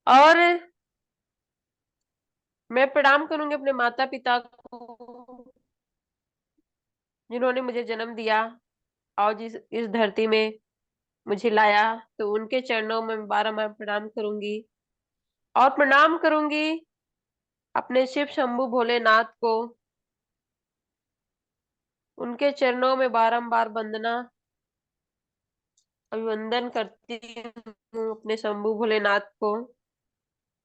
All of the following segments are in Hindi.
और मैं प्रणाम करूंगी अपने माता पिता को, जिन्होंने मुझे जन्म दिया और जिस इस धरती में मुझे लाया। तो उनके चरणों में बारंबार प्रणाम करूंगी। और प्रणाम करूंगी अपने शिव शंभू भोलेनाथ को। उनके चरणों में बारंबार वंदना अभिवंदन करती हूँ अपने शंभू भोलेनाथ को।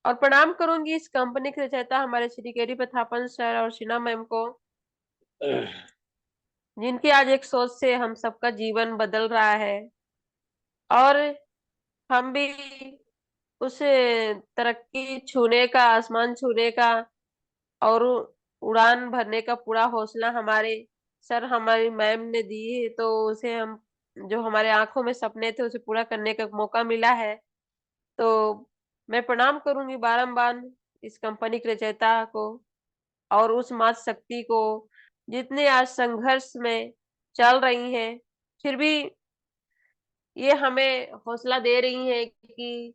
और प्रणाम करूंगी इस कंपनी के रचयिता हमारे श्री केडी प्रथापन सर और शीना मैम को, जिनकी आज एक सोच से हम सबका जीवन बदल रहा है। और हम भी उस तरक्की छूने का, आसमान छूने का और उड़ान भरने का पूरा हौसला हमारे सर हमारी मैम ने दी है। तो उसे हम, जो हमारे आंखों में सपने थे, उसे पूरा करने का मौका मिला है। तो मैं प्रणाम करूंगी बारंबार इस कंपनी के रचयिता को और उस मात शक्ति को, जितने आज संघर्ष में चल रही हैं, फिर भी ये हमें हौसला दे रही है कि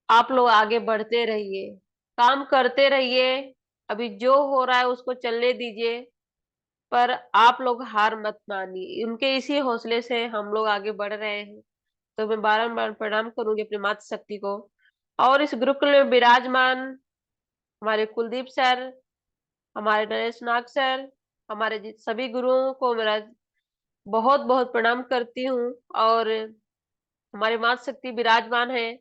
आप लोग आगे बढ़ते रहिए, काम करते रहिए। अभी जो हो रहा है उसको चलने दीजिए, पर आप लोग हार मत मानिए। उनके इसी हौसले से हम लोग आगे बढ़ रहे हैं। तो मैं बारंबार प्रणाम करूंगी अपनी मातृ शक्ति को। और इस गुरुकुल में विराजमान हमारे कुलदीप सर, हमारे नरेश नाग सर, हमारे सभी गुरुओं को मेरा बहुत बहुत प्रणाम करती हूँ। और हमारी मातृ शक्ति विराजमान है,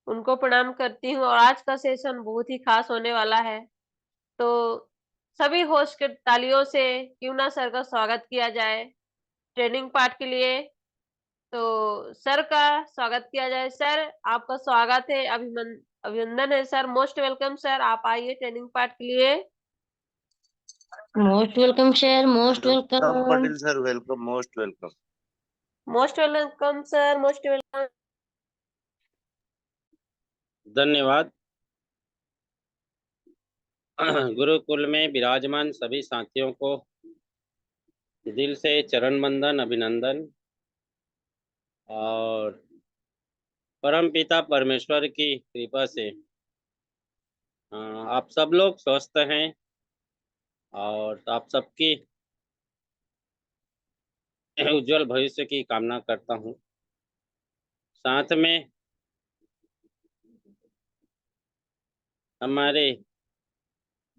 उनको प्रणाम करती हूँ। और आज का सेशन बहुत ही खास होने वाला है। तो सभी होस्ट के तालियों से क्यों ना सर का स्वागत किया जाए ट्रेनिंग पार्ट के लिए। तो सर का स्वागत किया जाए। सर, आपका स्वागत है, अभिनंदन है सर। मोस्ट वेलकम सर, आप आइए ट्रेनिंग पार्ट के लिए। Most welcome sir, most welcome welcome. Patil sir, welcome, most welcome. Most welcome sir, most welcome. धन्यवाद। गुरुकुल में विराजमान सभी साथियों को दिल से चरण वंदन, अभिनंदन। और परम पिता परमेश्वर की कृपा से आप सब लोग स्वस्थ हैं और आप सबकी उज्जवल भविष्य की कामना करता हूं। साथ में हमारे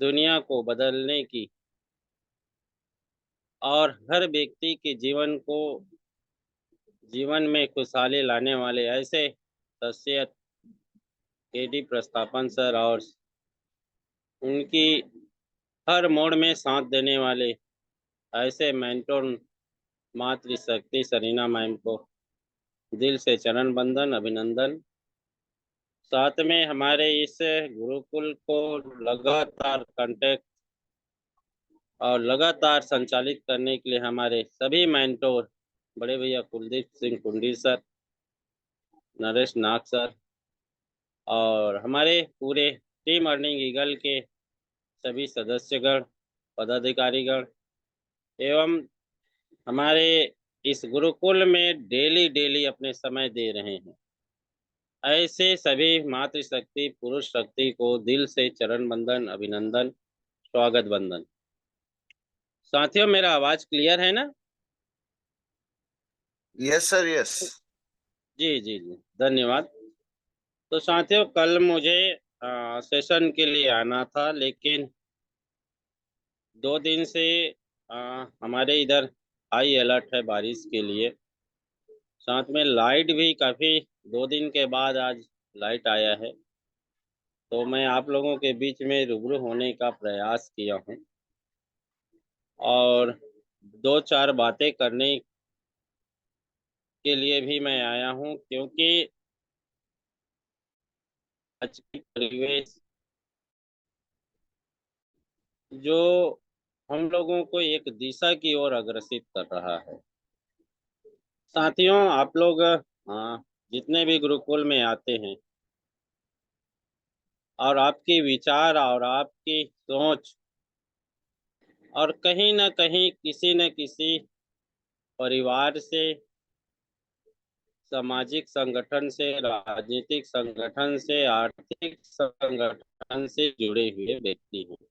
दुनिया को बदलने की और हर व्यक्ति के जीवन में खुशहाली लाने वाले ऐसे शख्सियत केडी प्रस्थापन सर और उनकी हर मोड़ में साथ देने वाले ऐसे मेंटोर मातृ शक्ति सरीना मैम को दिल से चरण बंदन, अभिनंदन। साथ में हमारे इस गुरुकुल को लगातार कांटेक्ट और लगातार संचालित करने के लिए हमारे सभी मेंटोर बड़े भैया कुलदीप सिंह कुंडी सर, नरेश नाग सर और हमारे पूरे टीम अर्निंग ईगल के सभी सदस्यगण, पदाधिकारीगण एवं हमारे इस गुरुकुल में डेली डेली अपने समय दे रहे हैं ऐसे सभी मातृशक्ति पुरुष शक्ति को दिल से चरण बंदन, अभिनंदन, स्वागत बंदन। साथियों, मेरा आवाज क्लियर है ना? Yes sir, yes. जी जी जी, धन्यवाद। तो साथियों, कल मुझे सेशन के लिए आना था, लेकिन 2 दिन से हमारे इधर हाई अलर्ट है बारिश के लिए। साथ में लाइट भी काफ़ी 2 दिन के बाद आज लाइट आया है। तो मैं आप लोगों के बीच में रूबरू होने का प्रयास किया हूँ और 2-4 बातें करने के लिए भी मैं आया हूँ, क्योंकि आज की परिवेश जो हम लोगों को एक दिशा की ओर अग्रसित कर रहा है। साथियों, आप लोग जितने भी गुरुकुल में आते हैं और आपकी विचार और आपकी सोच और कहीं ना कहीं किसी न किसी परिवार से, सामाजिक संगठन से, राजनीतिक संगठन से, आर्थिक संगठन से जुड़े हुए व्यक्ति हैं।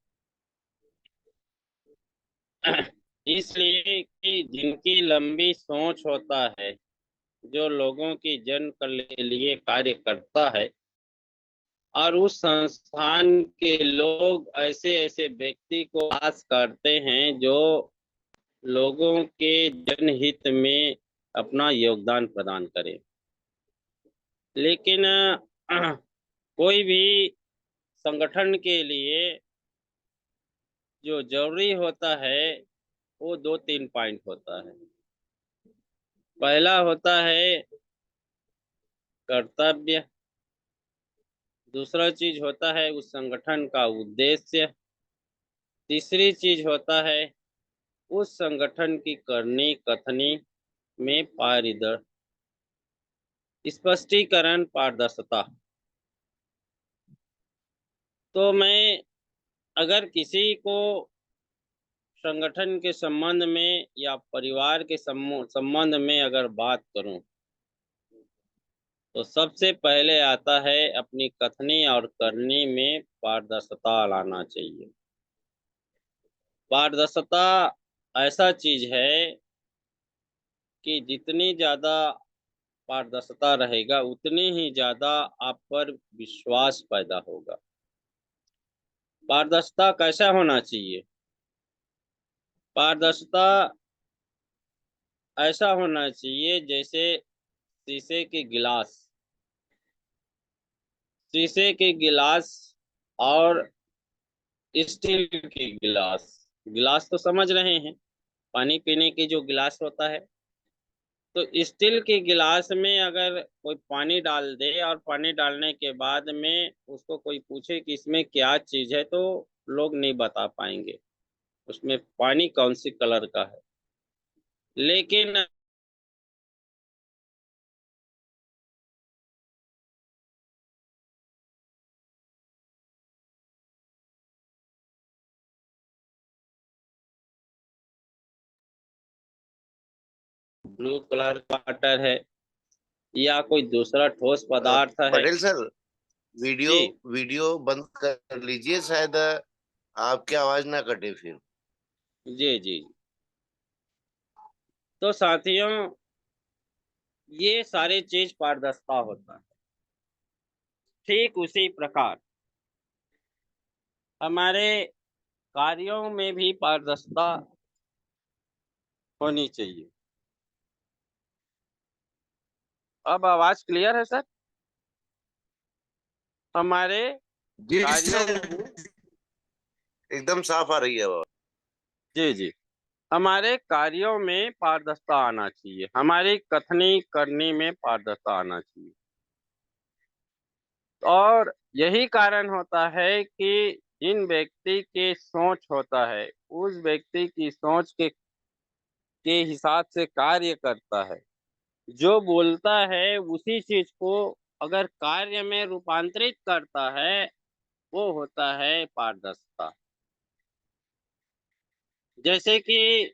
इसलिए कि जिनकी लंबी सोच होता है, जो लोगों की जन कल्याण के लिए कार्य करता है, और उस संस्थान के लोग ऐसे ऐसे व्यक्ति को पास करते हैं जो लोगों के जनहित में अपना योगदान प्रदान करे। लेकिन कोई भी संगठन के लिए जो जरूरी होता है वो 2-3 पॉइंट होता है। पहला होता है कर्तव्य, दूसरा चीज होता है उस संगठन का उद्देश्य, तीसरी चीज होता है उस संगठन की करनी कथनी में स्पष्टीकरण, पारदर्शिता। तो मैं अगर किसी को संगठन के संबंध में या परिवार के संबंध में अगर बात करूं, तो सबसे पहले आता है अपनी कथनी और करनी में पारदर्शिता लाना चाहिए। पारदर्शिता ऐसा चीज है कि जितनी ज्यादा पारदर्शिता रहेगा उतनी ही ज्यादा आप पर विश्वास पैदा होगा। पारदर्शिता कैसा होना चाहिए? पारदर्शिता ऐसा होना चाहिए जैसे शीशे के गिलास और स्टील के गिलास। गिलास तो समझ रहे हैं, पानी पीने की जो गिलास होता है। तो स्टील के गिलास में अगर कोई पानी डाल दे और पानी डालने के बाद में उसको कोई पूछे कि इसमें क्या चीज है, तो लोग नहीं बता पाएंगे उसमें पानी कौन सी कलर का है। लेकिन ब्लू कलर का वाटर है या कोई दूसरा ठोस पदार्थ है। पटेल सर, वीडियो जी वीडियो बंद कर लीजिए, शायद आपकी आवाज ना कटे फिर। जी जी। तो साथियों, ये सारी चीज पारदर्शिता होता है। ठीक उसी प्रकार हमारे कार्यों में भी पारदर्शिता होनी चाहिए। अब आवाज क्लियर है सर? हमारे जी कार्यों सर, में भी, एकदम साफ आ रही है आवाज। जी जी, हमारे कार्यों में पारदर्शिता आना चाहिए, हमारी कथनी करनी में पारदर्शिता आना चाहिए। और यही कारण होता है कि जिन व्यक्ति के सोच होता है उस व्यक्ति की सोच के हिसाब से कार्य करता है, जो बोलता है उसी चीज को अगर कार्य में रूपांतरित करता है, वो होता है पारदर्शिता। जैसे कि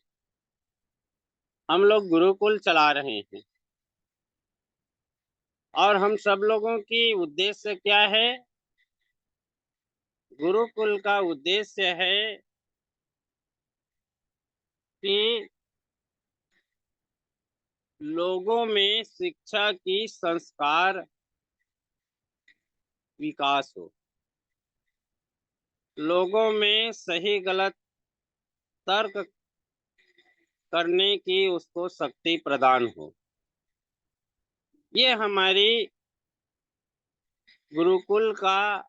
हम लोग गुरुकुल चला रहे हैं और हम सब लोगों की उद्देश्य क्या है? गुरुकुल का उद्देश्य है कि लोगों में शिक्षा की संस्कार विकास हो, लोगों में सही गलत तर्क करने की उसको शक्ति प्रदान हो। ये हमारी गुरुकुल का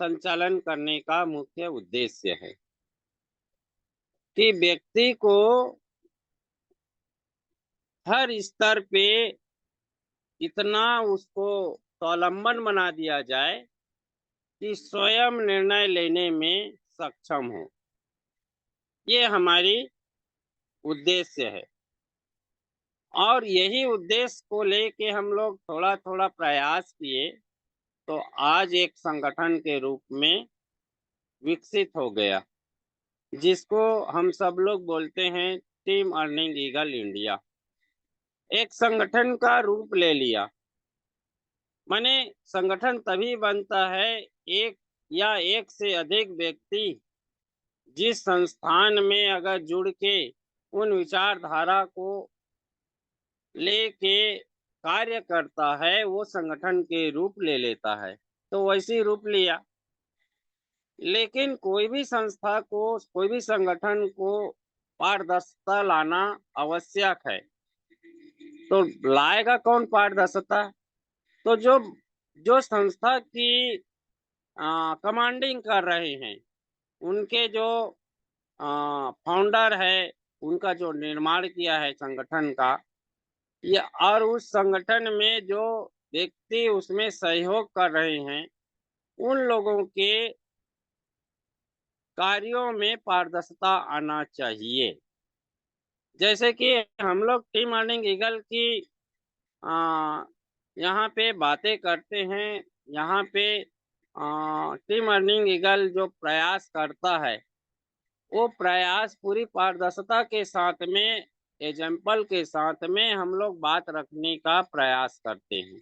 संचालन करने का मुख्य उद्देश्य है कि व्यक्ति को हर स्तर पे इतना उसको स्वावलंबन बना दिया जाए कि स्वयं निर्णय लेने में सक्षम हो। ये हमारी उद्देश्य है और यही उद्देश्य को लेके हम लोग थोड़ा थोड़ा प्रयास किए तो आज एक संगठन के रूप में विकसित हो गया, जिसको हम सब लोग बोलते हैं टीम अर्निंग ईगल इंडिया। एक संगठन का रूप ले लिया। माने संगठन तभी बनता है एक या एक से अधिक व्यक्ति जिस संस्थान में अगर जुड़ के उन विचारधारा को लेके कार्य करता है, वो संगठन के रूप ले लेता है। तो वैसी रूप लिया। लेकिन कोई भी संस्था को, कोई भी संगठन को पारदर्शिता लाना आवश्यक है। तो लाएगा कौन पारदर्शिता? तो जो जो संस्था की कमांडिंग कर रहे हैं, उनके जो फाउंडर है, उनका जो निर्माण किया है संगठन का, या और उस संगठन में जो व्यक्ति उसमें सहयोग कर रहे हैं, उन लोगों के कार्यों में पारदर्शिता आना चाहिए। जैसे कि हम लोग टीम अर्निंग ईगल की यहाँ पे बातें करते हैं। यहाँ पे टीम अर्निंग ईगल जो प्रयास करता है, वो प्रयास पूरी पारदर्शिता के साथ में, एग्जाम्पल के साथ में हम लोग बात रखने का प्रयास करते हैं।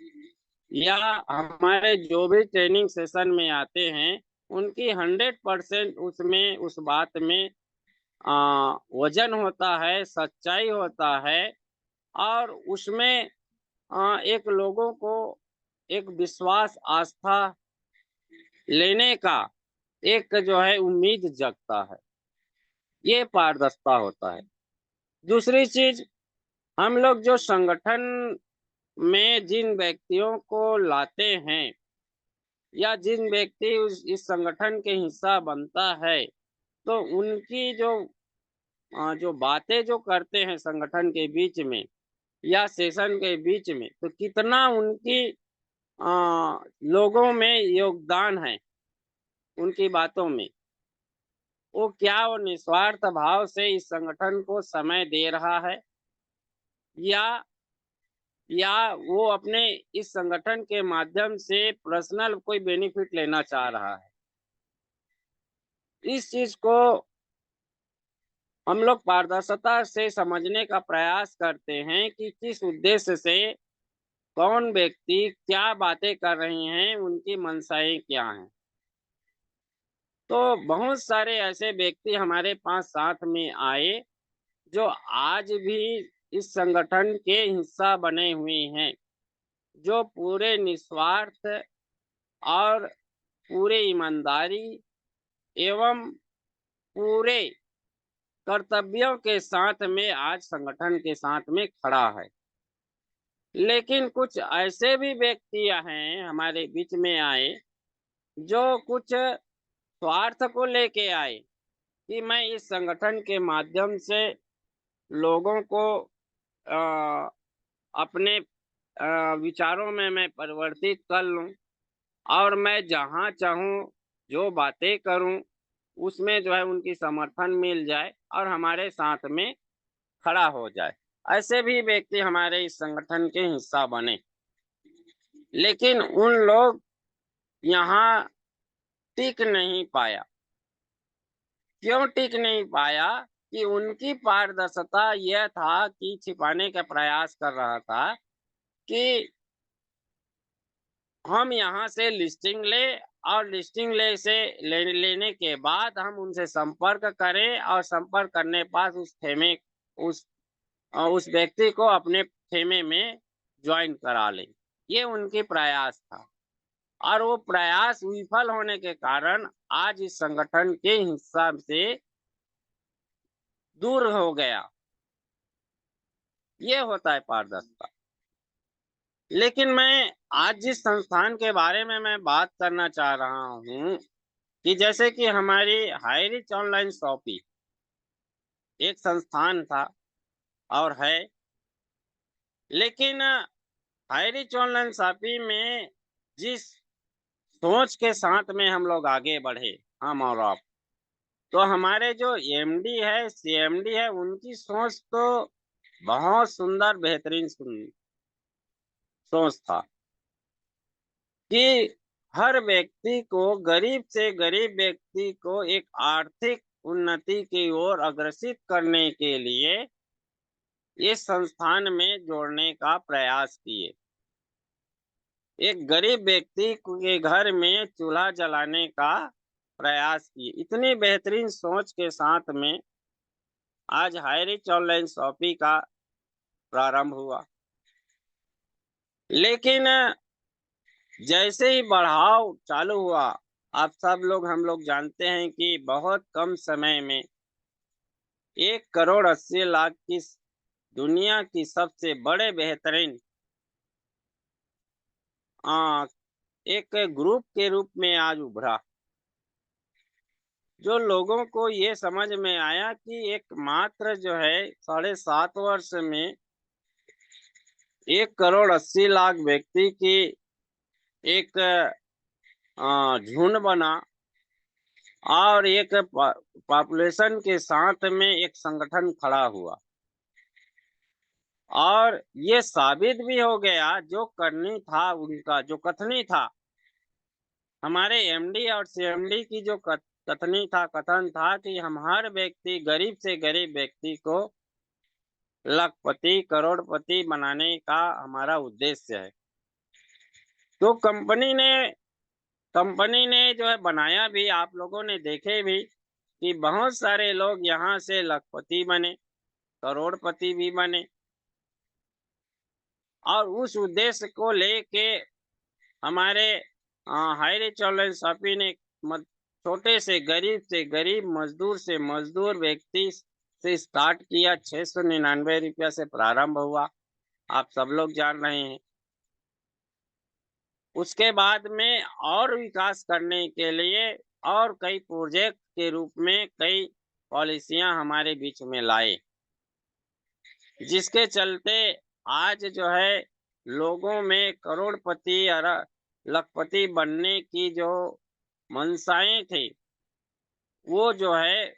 या हमारे जो भी ट्रेनिंग सेशन में आते हैं, उनकी 100% उसमें, उस बात में वजन होता है, सच्चाई होता है, और उसमें एक लोगों को एक विश्वास, आस्था लेने का एक जो है उम्मीद जगता है। ये पारदर्शिता होता है। दूसरी चीज, हम लोग जो संगठन में जिन व्यक्तियों को लाते हैं, या जिन व्यक्ति इस संगठन के हिस्सा बनता है, तो उनकी जो बातें जो करते हैं संगठन के बीच में या सेशन के बीच में, तो कितना उनकी लोगों में योगदान है उनकी बातों में। वो क्या वो निस्वार्थ भाव से इस संगठन को समय दे रहा है, या वो अपने इस संगठन के माध्यम से पर्सनल कोई बेनिफिट लेना चाह रहा है। इस चीज को हम लोग पारदर्शिता से समझने का प्रयास करते हैं कि किस उद्देश्य से कौन व्यक्ति क्या बातें कर रहे हैं, उनकी मंशाएं क्या हैं। तो बहुत सारे ऐसे व्यक्ति हमारे पास साथ में आए जो आज भी इस संगठन के हिस्सा बने हुए हैं, जो पूरे निस्वार्थ और पूरे ईमानदारी एवं पूरे कर्तव्यों के साथ में आज संगठन के साथ में खड़ा है। लेकिन कुछ ऐसे भी व्यक्ति हैं हमारे बीच में आए, जो कुछ स्वार्थ को लेके आए कि मैं इस संगठन के माध्यम से लोगों को आ, अपने विचारों में मैं परिवर्तित कर लूं, और मैं जहां चाहूं जो बातें करूं उसमें जो है उनकी समर्थन मिल जाए और हमारे साथ में खड़ा हो जाए। ऐसे भी व्यक्ति हमारे इस संगठन के हिस्सा बने। लेकिन उन लोग यहाँ टिक नहीं पाया। क्यों टिक नहीं पाया? कि उनकी पारदर्शिता यह था कि छिपाने का प्रयास कर रहा था कि हम यहाँ से लिस्टिंग ले, और लिस्टिंग लेने के बाद हम उनसे संपर्क करें, और संपर्क करने पास उस खेमे उस व्यक्ति को अपने खेमे में ज्वाइन करा लें। ये उनकी प्रयास था, और वो प्रयास विफल होने के कारण आज इस संगठन के हिस्सा से दूर हो गया। ये होता है पारदर्शिता। लेकिन मैं आज जिस संस्थान के बारे में मैं बात करना चाह रहा हूँ, कि जैसे कि हमारी हाईरिच ऑनलाइन शॉपिंग एक संस्थान था और है। लेकिन हाईरिच ऑनलाइन शॉपिंग में जिस सोच के साथ में हम लोग आगे बढ़े, हम और आप, तो हमारे जो एमडी है, सीएमडी है, उनकी सोच तो बहुत सुंदर, बेहतरीन सोच था कि हर व्यक्ति को, गरीब से गरीब व्यक्ति को एक आर्थिक उन्नति की ओर अग्रसित करने के लिए इस संस्थान में जोड़ने का प्रयास किए। एक गरीब व्यक्ति के घर में चूल्हा जलाने का प्रयास किए। इतनी बेहतरीन सोच के साथ में आज हाईरिच ऑनलाइन शॉपिंग का प्रारंभ हुआ। लेकिन जैसे ही बढ़ाव चालू हुआ, आप सब लोग हम लोग जानते हैं कि बहुत कम समय में 1,80,00,000 की दुनिया की सबसे बड़े बेहतरीन एक ग्रुप के रूप में आज उभरा, जो लोगों को ये समझ में आया कि एकमात्र जो है 7.5 वर्ष में 1,80,00,000 व्यक्ति की एक झुंड बना और एक पॉपुलेशन के साथ में एक संगठन खड़ा हुआ, और ये साबित भी हो गया जो करनी था उनका, जो कथनी था हमारे एमडी और सीएमडी की, जो कथन था कि हम हर व्यक्ति, गरीब से गरीब व्यक्ति को लखपति करोड़पति बनाने का हमारा उद्देश्य है। तो कंपनी ने जो है बनाया भी, आप लोगों ने देखे भी कि बहुत सारे लोग यहाँ से लखपति बने, करोड़पति भी बने, और उस उद्देश्य को लेके हमारे हाईरिच ऑनलाइन शॉपिंग ने छोटे से गरीब मजदूर से मजदूर व्यक्ति से स्टार्ट किया। 699 रुपया से प्रारंभ हुआ, आप सब लोग जान रहे हैं। उसके बाद में और विकास करने के लिए और कई प्रोजेक्ट के रूप में कई पॉलिसियां हमारे बीच में लाए, जिसके चलते आज जो है लोगों में करोड़पति और लखपति बनने की जो मंशाएं थी, वो जो है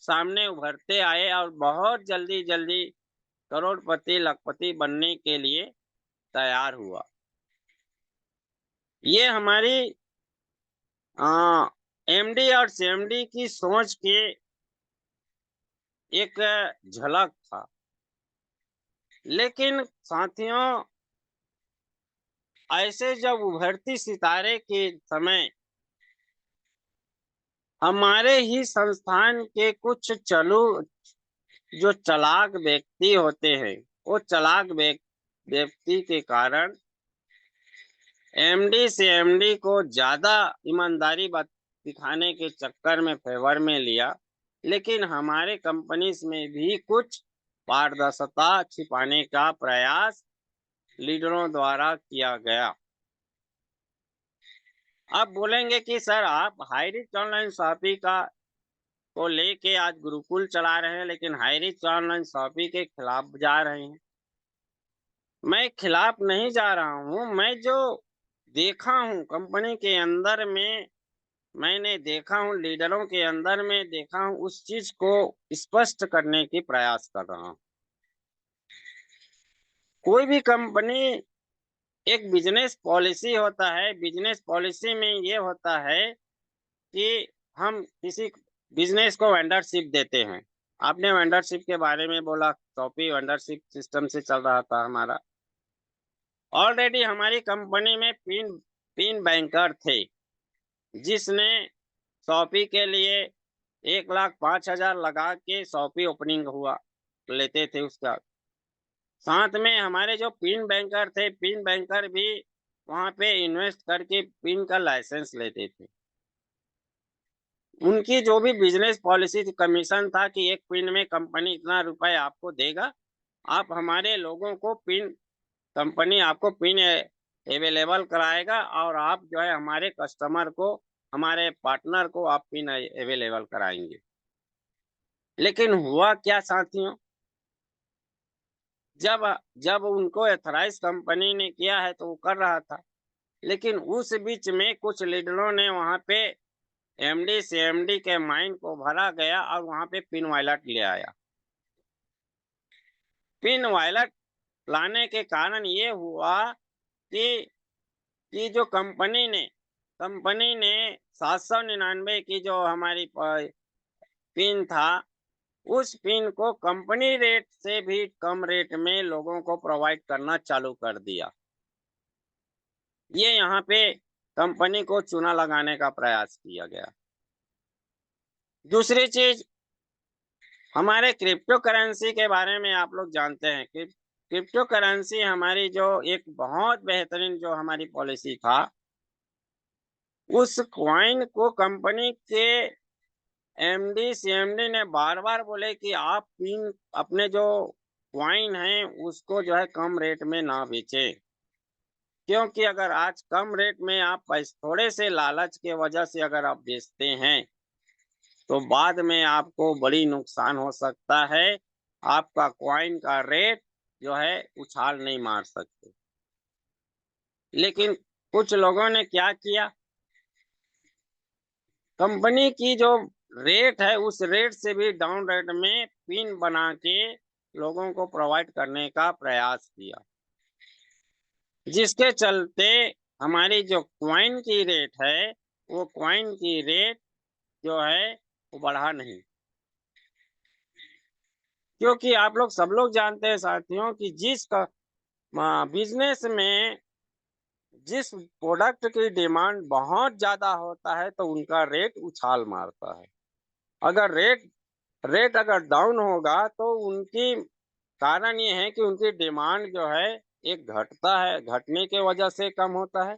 सामने उभरते आए और बहुत जल्दी करोड़पति लखपति बनने के लिए तैयार हुआ। ये हमारी एमडी और सीएमडी की सोच की एक झलक था। लेकिन साथियों, ऐसे जब उभरती सितारे के समय हमारे ही संस्थान के कुछ जो चालाक व्यक्ति होते हैं, वो चालाक व्यक्ति के कारण एमडी से एमडी को ज्यादा ईमानदारी दिखाने के चक्कर में फेवर में लिया। लेकिन हमारे कंपनीज में भी कुछ पारदर्शिता छिपाने का प्रयास लीडरों द्वारा किया गया। आप बोलेंगे कि सर, आप हाईरिच ऑनलाइन शॉपिंग को लेके आज गुरुकुल चला रहे हैं, लेकिन हाईरिच ऑनलाइन शॉपिंग के खिलाफ जा रहे हैं। मैं खिलाफ नहीं जा रहा हूँ, मैं जो देखा हूँ कंपनी के अंदर में, मैंने देखा हूँ लीडरों के अंदर में देखा हूँ, उस चीज को स्पष्ट करने की प्रयास कर रहा हूँ। कोई भी कंपनी एक बिजनेस पॉलिसी होता है, बिजनेस पॉलिसी में ये होता है कि हम किसी बिजनेस को वेंडरशिप देते हैं। आपने वेंडरशिप के बारे में बोला, शॉपी वेंडरशिप सिस्टम से चल रहा था हमारा। ऑलरेडी हमारी कंपनी में तीन बैंकर थे, जिसने शॉपी के लिए 1,05,000 लगा के शॉपी ओपनिंग हुआ लेते थे। उसका साथ में हमारे जो पिन बैंकर थे, पिन बैंकर भी वहां पे इन्वेस्ट करके पिन का लाइसेंस लेते थे। उनकी जो भी बिजनेस पॉलिसी कमीशन था कि एक पिन में कंपनी इतना रुपए आपको देगा, आप हमारे लोगों को पिन, कंपनी आपको पिन अवेलेबल कराएगा, और आप जो है हमारे कस्टमर को, हमारे पार्टनर को आप पिन अवेलेबल कराएंगे। लेकिन हुआ क्या साथियों, जब उनको एथराइज कंपनी ने किया है तो वो कर रहा था, लेकिन उस बीच में कुछ लीडरों ने वहां पे एमडी से एमडी के माइंड को भरा गया और वहां पे पिन वायलट ले आया। पिन वायलट लाने के कारण ये हुआ कि जो कंपनी ने 799 की जो हमारी पिन था, उस पिन को कंपनी रेट से भी कम रेट में लोगों को प्रोवाइड करना चालू कर दिया। ये यहाँ पे कंपनी को चूना लगाने का प्रयास किया गया। दूसरी चीज, हमारे क्रिप्टो करेंसी के बारे में आप लोग जानते हैं कि क्रिप्टो करेंसी हमारी जो एक बहुत बेहतरीन जो हमारी पॉलिसी था, उस कॉइन को कंपनी के एमडी सीएमडी ने बार बार बोले कि आप पिन अपने जो कॉइन है उसको जो है कम रेट में ना बेचे, क्योंकि अगर आज कम रेट में आप पैसे थोड़े से लालच के वजह से अगर आप बेचते हैं तो बाद में आपको बड़ी नुकसान हो सकता है। आपका कॉइन का रेट जो है उछाल नहीं मार सकते। लेकिन कुछ लोगों ने क्या किया, कंपनी की जो रेट है उस रेट से भी डाउन रेट में पिन बना के लोगों को प्रोवाइड करने का प्रयास किया, जिसके चलते हमारी जो कॉइन की रेट है वो कॉइन की रेट जो है वो बढ़ा नहीं। क्योंकि आप लोग सब लोग जानते हैं साथियों कि जिस बिजनेस में जिस प्रोडक्ट की डिमांड बहुत ज्यादा होता है तो उनका रेट उछाल मारता है। अगर रेट रेट अगर डाउन होगा तो उनकी कारण ये है कि उनकी डिमांड जो है एक घटता है, घटने के वजह से कम होता है,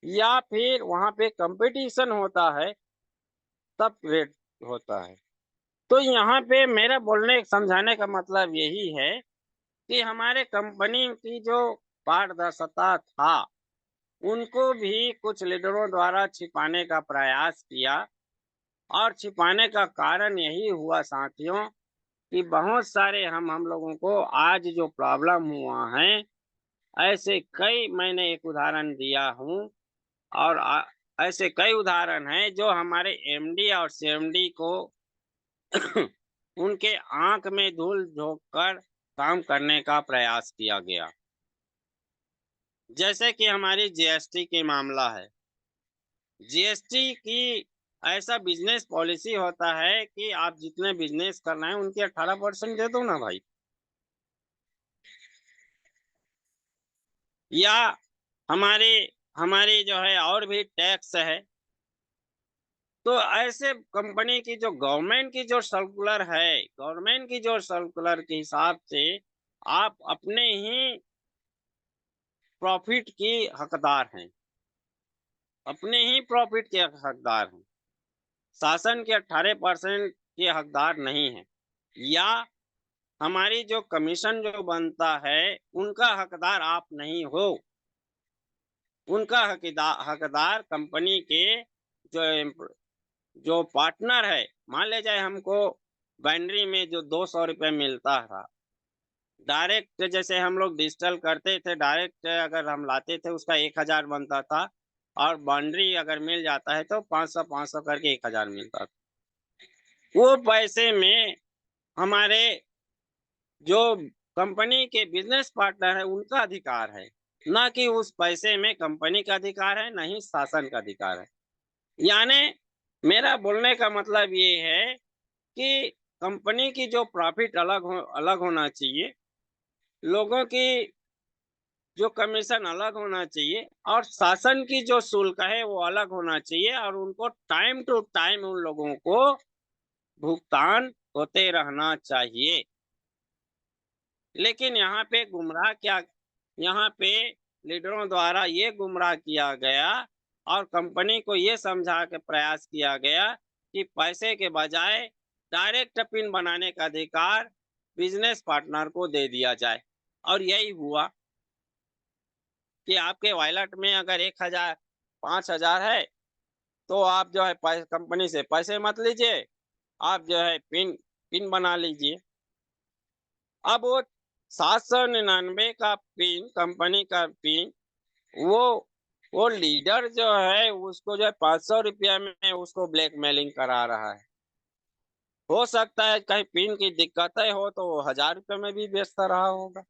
या फिर वहां पे कंपटीशन होता है तब रेट होता है। तो यहाँ पे मेरा बोलने समझाने का मतलब यही है कि हमारे कंपनी की जो पारदर्शिता था उनको भी कुछ लीडरों द्वारा छिपाने का प्रयास किया, और छिपाने का कारण यही हुआ साथियों कि बहुत सारे हम लोगों को आज जो प्रॉब्लम हुआ है, ऐसे कई मैंने एक उदाहरण दिया हूँ, और ऐसे कई उदाहरण हैं जो हमारे एमडी और सीएमडी को उनके आंख में धूल झोंक कर काम करने का प्रयास किया गया। जैसे कि हमारी जीएसटी की मामला है। जीएसटी की ऐसा बिजनेस पॉलिसी होता है कि आप जितने बिजनेस करना है उनके 18% दे दो ना भाई, या हमारी हमारी जो है और भी टैक्स है। तो ऐसे कंपनी की जो गवर्नमेंट की जो सर्कुलर है, गवर्नमेंट की जो सर्कुलर के हिसाब से आप अपने ही प्रॉफिट की हकदार हैं, अपने ही प्रॉफिट के हकदार हैं, शासन के 18% के हकदार नहीं है, या हमारी जो कमीशन जो बनता है उनका हकदार आप नहीं हो। उनका हकदार कंपनी के जो जो पार्टनर है, मान ले जाए हमको बाइनरी में जो 200 रुपये मिलता था, डायरेक्ट जैसे हम लोग डिजिटल करते थे, डायरेक्ट अगर हम लाते थे उसका 1000 बनता था, और बाउंड्री अगर मिल जाता है तो 500 करके 1000 मिलता था। वो पैसे में हमारे जो कंपनी के बिजनेस पार्टनर है उनका अधिकार है, ना कि उस पैसे में कंपनी का अधिकार है, ना ही शासन का अधिकार है। यानी मेरा बोलने का मतलब ये है कि कंपनी की जो प्रॉफिट अलग होना चाहिए, लोगों की जो कमीशन अलग होना चाहिए, और शासन की जो शुल्क है वो अलग होना चाहिए, और उनको टाइम टू टाइम उन लोगों को भुगतान होते रहना चाहिए। लेकिन यहाँ पे लीडरों द्वारा ये गुमराह किया गया, और कंपनी को ये समझा के प्रयास किया गया कि पैसे के बजाय डायरेक्ट पिन बनाने का अधिकार बिजनेस पार्टनर को दे दिया जाए। और यही हुआ कि आपके वॉलेट में अगर 1000 5000 है तो आप जो है कंपनी से पैसे मत लीजिए, आप जो है पिन पिन बना लीजिए। अब वो 799 का पिन, कंपनी का पिन, वो वो लीडर जो है उसको जो है 500 रुपया में उसको ब्लैकमेलिंग करा रहा है। हो सकता है कहीं पिन की दिक्कतें हो तो वो 1000 रुपये में भी बेचता रहा होगा।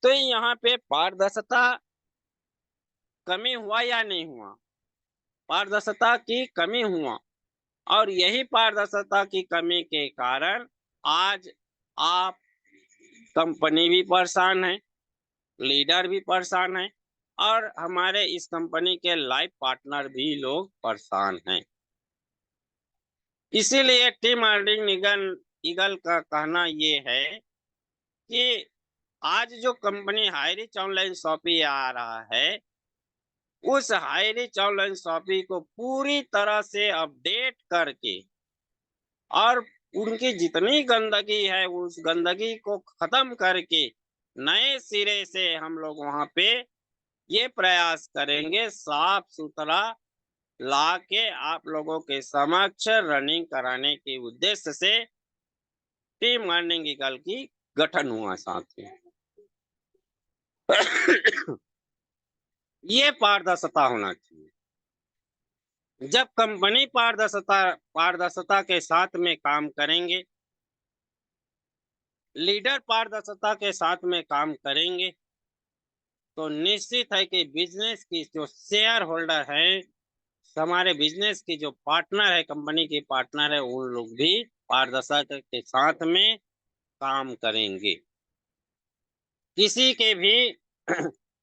तो यहाँ पे पारदर्शिता कमी हुआ या नहीं हुआ? पारदर्शिता की कमी हुआ। और यही पारदर्शिता की कमी के कारण आज आप कंपनी भी परेशान है, लीडर भी परेशान है और हमारे इस कंपनी के लाइफ पार्टनर भी लोग परेशान हैं। इसीलिए टीम अर्निंग ईगल का कहना ये है कि आज जो कंपनी हाईरिच ऑनलाइन शॉपिंग आ रहा है, उस हाईरिच ऑनलाइन शॉपिंग को पूरी तरह से अपडेट करके और उनकी जितनी गंदगी है उस गंदगी को खत्म करके नए सिरे से हम लोग वहां पे ये प्रयास करेंगे, साफ सुथरा ला के आप लोगों के समक्ष रनिंग कराने के उद्देश्य से टीम अर्निंग ईगल की गठन हुआ साथियों। ये पारदर्शिता होना चाहिए। जब कंपनी पारदर्शिता के साथ में काम करेंगे, लीडर पारदर्शिता के साथ में काम करेंगे, तो निश्चित है कि बिजनेस की जो शेयर होल्डर है, हमारे बिजनेस की जो पार्टनर है, कंपनी की पार्टनर है, उन लोग भी पारदर्शिता के साथ में काम करेंगे। किसी के भी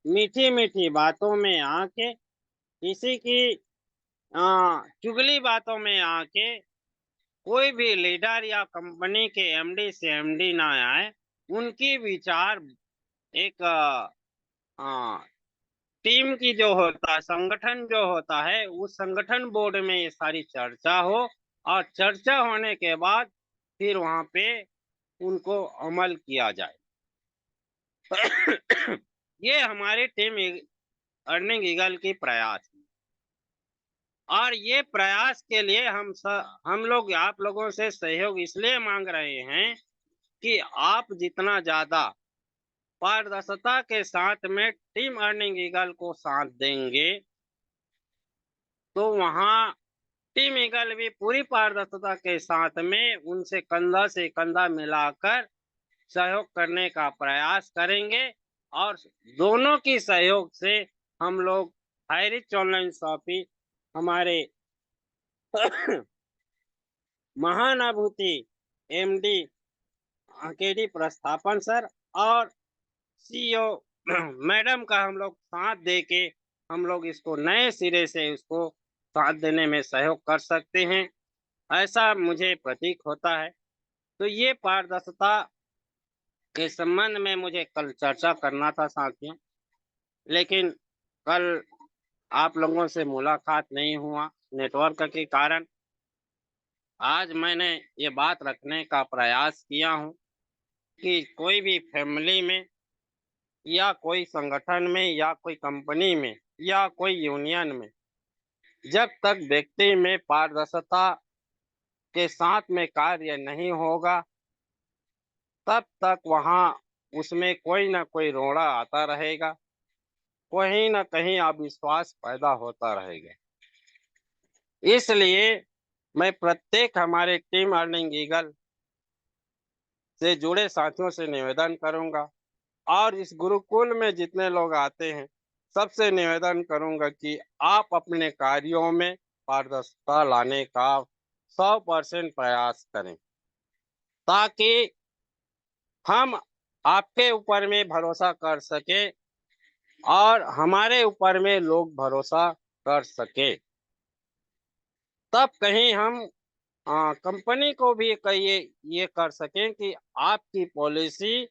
मीठी मीठी बातों में आके, किसी की चुगली बातों में आके कोई भी लीडर या कंपनी के एमडी से एमडी ना आए। उनकी विचार एक टीम की जो होता है, संगठन जो होता है, उस संगठन बोर्ड में ये सारी चर्चा हो और चर्चा होने के बाद फिर वहां पे उनको अमल किया जाए। ये हमारी टीम अर्निंग ईगल की प्रयास है और ये प्रयास के लिए हम लोग आप लोगों से सहयोग इसलिए मांग रहे हैं कि आप जितना ज्यादा पारदर्शिता के साथ में टीम अर्निंग ईगल को साथ देंगे, तो वहां टीम ईगल भी पूरी पारदर्शिता के साथ में उनसे कंधा से कंधा मिलाकर सहयोग करने का प्रयास करेंगे और दोनों की सहयोग से हम लोग हाईरिच ऑनलाइन शॉपिंग हमारे महानुभूति एमडी केडी प्रस्थापन सर और सीईओ मैडम का हम लोग साथ दे के हम लोग इसको नए सिरे से इसको साथ देने में सहयोग कर सकते हैं, ऐसा मुझे प्रतीक होता है। तो ये पारदर्शिता के संबंध में मुझे कल चर्चा करना था साथियों, लेकिन कल आप लोगों से मुलाकात नहीं हुआ नेटवर्क के कारण। आज मैंने ये बात रखने का प्रयास किया हूँ कि कोई भी फैमिली में या कोई संगठन में या कोई कंपनी में या कोई यूनियन में जब तक व्यक्ति में पारदर्शिता के साथ में कार्य नहीं होगा, तब तक वहां उसमें कोई ना कोई रोड़ा आता रहेगा, कहीं ना कहीं अविश्वास पैदा होता रहेगा। इसलिए मैं प्रत्येक हमारे टीम अर्निंग ईगल से जुड़े साथियों से निवेदन करूंगा और इस गुरुकुल में जितने लोग आते हैं सबसे निवेदन करूंगा कि आप अपने कार्यों में पारदर्शिता लाने का 100% प्रयास करें, ताकि हम आपके ऊपर में भरोसा कर सके और हमारे ऊपर में लोग भरोसा कर सके। तब कहीं हम कंपनी को भी कहिए ये कर सकें कि आपकी पॉलिसी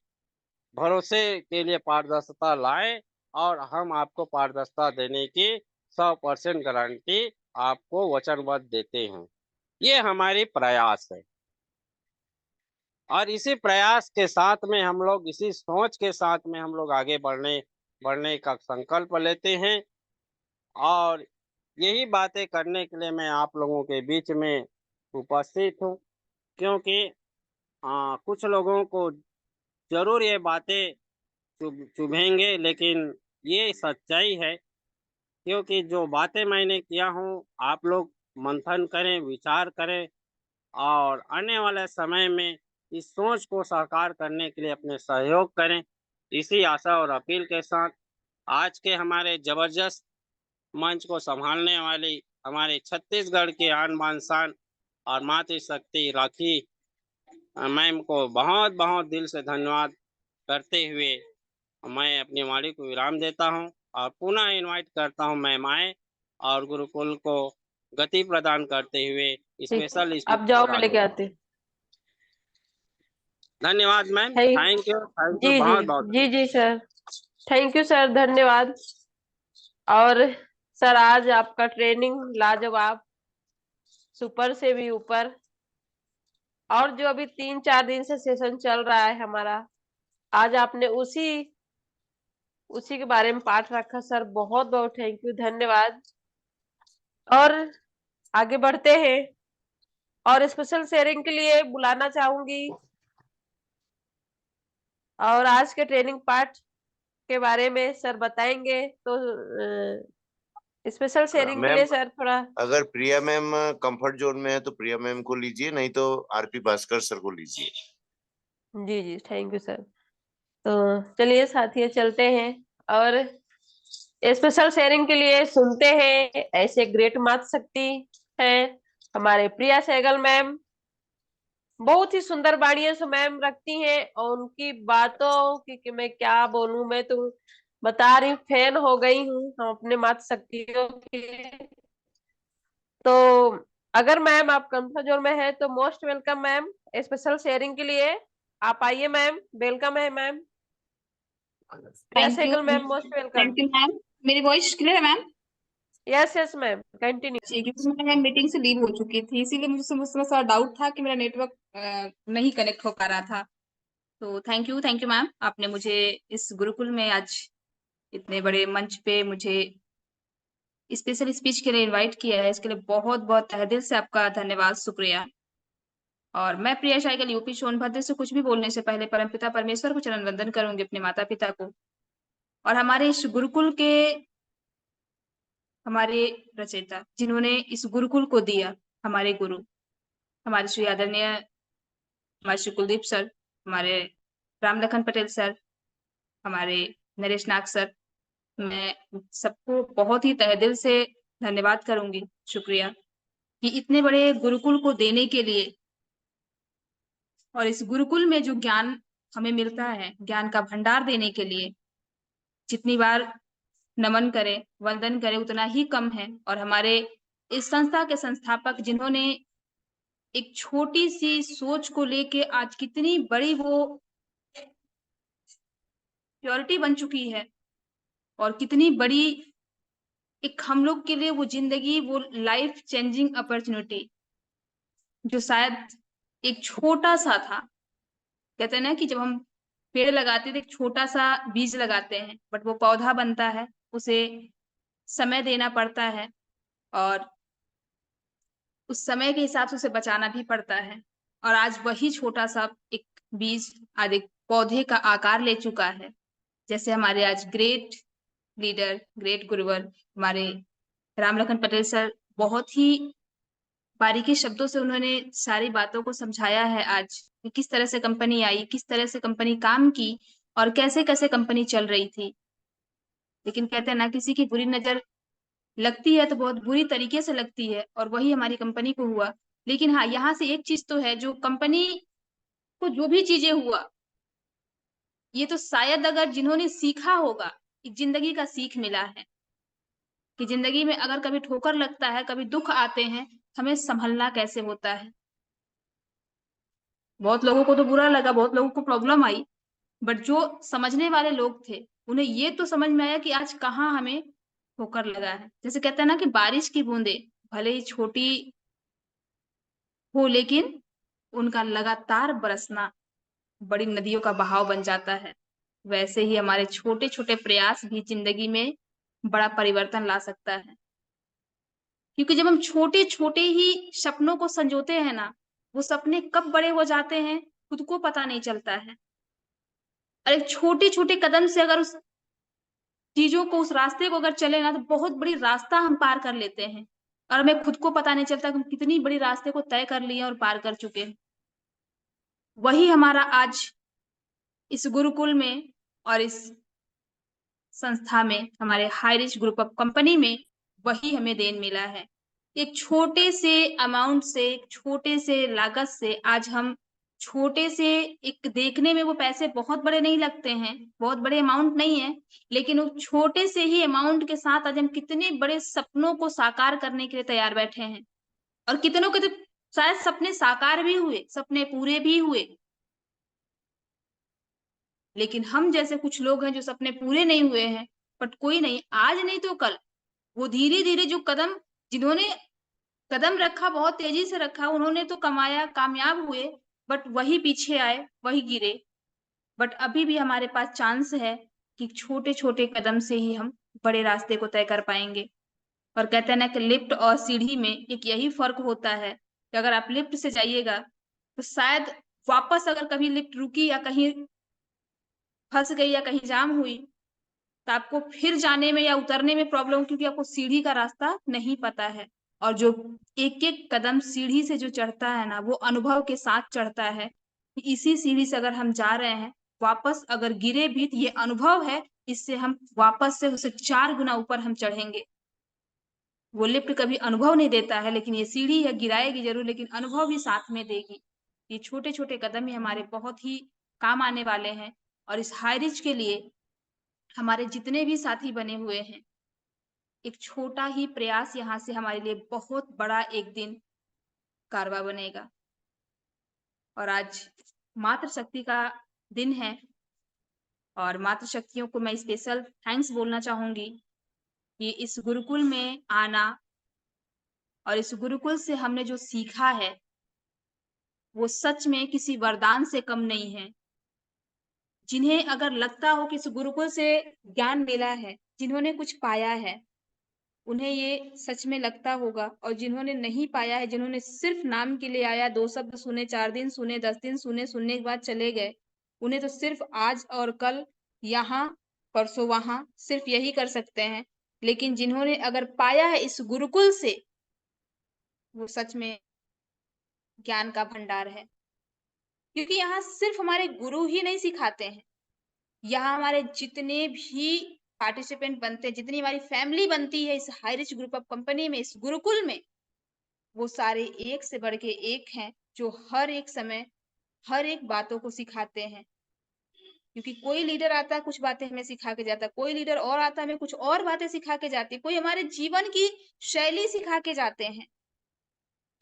भरोसे के लिए पारदर्शिता लाए और हम आपको पारदर्शिता देने की 100% गारंटी आपको वचनबद्ध देते हैं। ये हमारी प्रयास है और इसी प्रयास के साथ में हम लोग इसी सोच के साथ में हम लोग आगे बढ़ने का संकल्प लेते हैं और यही बातें करने के लिए मैं आप लोगों के बीच में उपस्थित हूँ, क्योंकि कुछ लोगों को जरूर ये बातें चुभेंगे, लेकिन ये सच्चाई है। क्योंकि जो बातें मैंने किया हूँ आप लोग मंथन करें, विचार करें और आने वाले समय में इस सोच को साकार करने के लिए अपने सहयोग करें। इसी आशा और अपील के साथ आज के हमारे जबरदस्त मंच को संभालने वाली हमारे छत्तीसगढ़ के आन बान शान और मातृशक्ति राखी मैम को बहुत बहुत दिल से धन्यवाद करते हुए मैं अपनी वाणी को विराम देता हूं और पुनः इनवाइट करता हूं मैम आए और गुरुकुल को गति प्रदान करते हुए ठीक, स्पेशल आप स्पीच जाओ, मैं चालू। लेके आती हूँ। धन्यवाद मैम, थैंक थैंक यू जी जी बहुत बहुत। जी जी सर, थैंक यू सर, धन्यवाद। और सर आज आपका ट्रेनिंग लाजवाब, सुपर से भी ऊपर। और जो अभी 3-4 दिन से सेशन चल रहा है हमारा, आज आपने उसी उसी के बारे में पाठ रखा सर, बहुत बहुत थैंक यू, धन्यवाद। और आगे बढ़ते हैं और स्पेशल शेयरिंग के लिए बुलाना चाहूंगी। और आज के ट्रेनिंग पार्ट के बारे में सर बताएंगे, तो स्पेशल शेयरिंग के मैम, लिए सर थोड़ा। अगर प्रिया मैम कंफर्ट जोन में है तो प्रिया मैम को लीजिए, नहीं तो आरपी भास्कर सर को लीजिए। जी जी थैंक यू सर। तो चलिए साथियों, चलते हैं और स्पेशल शेयरिंग के लिए सुनते हैं ऐसे ग्रेट मात शक्ति हैं हमारे प्रिया सहगल मैम। बहुत ही सुंदर वाणियां से मैम रखती हैं, और उनकी बातों की कि मैं क्या बोलूं, मैं तो बता रही हूँ, फैन हो गई हूँ हम अपने मात शक्तियों की। तो अगर मैम आप कंफर्ट जोन में है तो most welcome ma'am, special sharing के लिए आप आइए मैम, वेलकम है ma'am. Priya thank you, Sehgal ma'am, most welcome. Thank you ma'am. मेरी वॉइस क्लियर है ma'am? Yes yes ma'am, continue. जी, क्योंकि मैं मीटिंग से लीव हो चुकी थी, इसीलिए मुझे उस समय थोड़ा डाउट था कि मेरा नेटवर्क नहीं कनेक्ट हो पा रहा था। तो थैंक यू मैम, आपने मुझे इस गुरुकुल में आज इतने बड़े मंच पे मुझे स्पेशल स्पीच के लिए इनवाइट किया है, इसके लिए बहुत बहुत तहे दिल से आपका धन्यवाद, शुक्रिया। और मैं प्रिया शाइगल यूपी सोनभद्र से कुछ भी बोलने से पहले परमपिता परमेश्वर को चरण वंदन करूंगी, अपने माता पिता को, और हमारे इस गुरुकुल के हमारे रचयिता जिन्होंने इस गुरुकुल को दिया, हमारे गुरु, हमारे श्री आदरणीय हमारे श्री कुलदीप सर, हमारे राम लखन पटेल सर, हमारे नरेश नाग सर, मैं सबको बहुत ही तहे दिल से धन्यवाद करूंगी, शुक्रिया, कि इतने बड़े गुरुकुल को देने के लिए, और इस गुरुकुल में जो ज्ञान हमें मिलता है, ज्ञान का भंडार देने के लिए जितनी बार नमन करें, वंदन करें, उतना ही कम है। और हमारे इस संस्था के संस्थापक जिन्होंने एक छोटी सी सोच को लेके आज कितनी बड़ी वो प्योरिटी बन चुकी है, और कितनी बड़ी एक हम लोग के लिए वो जिंदगी, वो लाइफ चेंजिंग अपॉर्चुनिटी, जो शायद एक छोटा सा था। कहते हैं ना कि जब हम पेड़ लगाते थे, एक छोटा सा बीज लगाते हैं, बट वो पौधा बनता है, उसे समय देना पड़ता है, और उस समय के हिसाब से उसे बचाना भी पड़ता है। और आज वही छोटा सा एक बीज आज एक पौधे का आकार ले चुका है। जैसे हमारे आज ग्रेट लीडर, ग्रेट गुरुवर हमारे राम लखन पटेल सर, बहुत ही बारीकी शब्दों से उन्होंने सारी बातों को समझाया है आज, कि किस तरह से कंपनी आई, किस तरह से कंपनी काम की, और कैसे कैसे कंपनी चल रही थी। लेकिन कहते हैं ना, किसी की बुरी नजर लगती है तो बहुत बुरी तरीके से लगती है, और वही हमारी कंपनी को हुआ। लेकिन हाँ, यहाँ से एक चीज तो है, जो कंपनी को जो भी चीजें हुआ, ये तो शायद अगर जिन्होंने सीखा होगा, एक जिंदगी का सीख मिला है, कि जिंदगी में अगर कभी ठोकर लगता है, कभी दुख आते हैं, हमें संभलना कैसे होता है। बहुत लोगों को तो बुरा लगा, बहुत लोगों को प्रॉब्लम आई, बट जो समझने वाले लोग थे, उन्हें ये तो समझ में आया कि आज कहाँ हमें ठोकर लगा है। जैसे कहते हैं ना कि बारिश की बूंदे भले ही छोटी हो, लेकिन उनका लगातार बरसना बड़ी नदियों का बहाव बन जाता है। वैसे ही हमारे छोटे छोटे प्रयास भी जिंदगी में बड़ा परिवर्तन ला सकता है। क्योंकि जब हम छोटे छोटे ही सपनों को संजोते हैं ना, वो सपने कब बड़े हो जाते हैं खुद को पता नहीं चलता है। और एक छोटे छोटे कदम से अगर उस चीजों को, उस रास्ते को अगर चले ना, तो बहुत बड़ी रास्ता हम पार कर लेते हैं, और हमें खुद को पता नहीं चलता कि हम कितनी बड़ी रास्ते को तय कर लिए और पार कर चुके हैं। वही हमारा आज इस गुरुकुल में और इस संस्था में, हमारे high rich group of company में, वही हमें देन मिला है। एक छोटे से अमाउंट से, एक छोटे से लागत से आज हम छोटे से, एक देखने में वो पैसे बहुत बड़े नहीं लगते हैं, बहुत बड़े अमाउंट नहीं है, लेकिन वो छोटे से ही अमाउंट के साथ आज हम कितने बड़े सपनों को साकार करने के लिए तैयार बैठे हैं। और कितनों के तो शायद सपने साकार भी हुए, सपने पूरे भी हुए। लेकिन हम जैसे कुछ लोग हैं जो सपने पूरे नहीं हुए हैं, बट कोई नहीं, आज नहीं तो कल वो धीरे-धीरे जो जिन्होंने कदम रखा, बहुत तेजी से रखा, उन्होंने तो कमाया, कामयाब हुए, बट वही पीछे आए, वही गिरे। बट अभी भी हमारे पास चांस है कि छोटे-छोटे कदम से ही हम बड़े रास्ते को तय कर पाएँगे। और कहते हैं ना कि लिफ्ट और सीढ़ी में एक यही फ़र्क होता है कि अगर आप लिफ्ट से जाइएगा, तो शायद वापस अगर कभी लिफ्ट रुकी या कहीं फँस गई या कहीं जाम हुई, तो आपको फिर जाने में या उतरने में प्रॉब्लम, क्योंकि आपको सीढ़ी का रास्ता नहीं पता है। और जो एक-एक कदम सीढ़ी से जो चढ़ता है ना, वो अनुभव के साथ चढ़ता है कि इसी सीढ़ी से अगर हम जा रहे हैं, वापस अगर गिरे भी तो ये अनुभव है, इससे हम वापस से उसे 4 गुना ऊपर हम चढ़ेंगे। वो लिफ्ट कभी अनुभव नहीं देता है, लेकिन ये सीढ़ी है, गिराएगी ज़रूर लेकिन अनुभव भी साथ में देगी। ये छोटे-छोटे कदम ही हमारे बहुत ही काम आने वाले हैं। और इस हाई रिच के लिए हमारे जितने भी साथी बने हुए हैं, एक छोटा ही प्रयास यहाँ से हमारे लिए बहुत बड़ा एक दिन कारवा बनेगा। और आज मातृशक्ति का दिन है और मातृशक्तियों को मैं स्पेशल थैंक्स बोलना चाहूँगी कि इस गुरुकुल में आना और इस गुरुकुल से हमने जो सीखा है, वो सच में किसी वरदान से कम नहीं है। जिन्हें अगर लगता हो कि इस गुरुकुल से ज्ञान मिला है, जिन्होंने कुछ पाया है, उन्हें ये सच में लगता होगा। और जिन्होंने नहीं पाया है, जिन्होंने सिर्फ नाम के लिए आया, 2 शब्द सुने, 4 दिन सुने, 10 दिन सुने, सुनने के बाद चले गए, उन्हें तो सिर्फ आज और कल यहाँ, परसों वहाँ, सिर्फ यही कर सकते हैं। लेकिन जिन्होंने अगर पाया है इस गुरुकुल से, वो सच में ज्ञान का भंडार है। क्योंकि यहाँ सिर्फ हमारे गुरु ही नहीं सिखाते हैं, यहाँ हमारे जितने भी पार्टिसिपेंट बनते हैं, जितनी हमारी फैमिली बनती है इस high rich group of company में, इस गुरुकुल में, वो सारे एक से बढ़ के एक हैं, जो हर एक समय, हर एक बातों को सिखाते हैं। क्योंकि कोई लीडर आता है, कुछ बातें हमें सिखा के जाता है, कोई लीडर और आता है, हमें कुछ और बातें सिखा के जाती है, कोई हमारे जीवन की शैली सिखा के जाते हैं।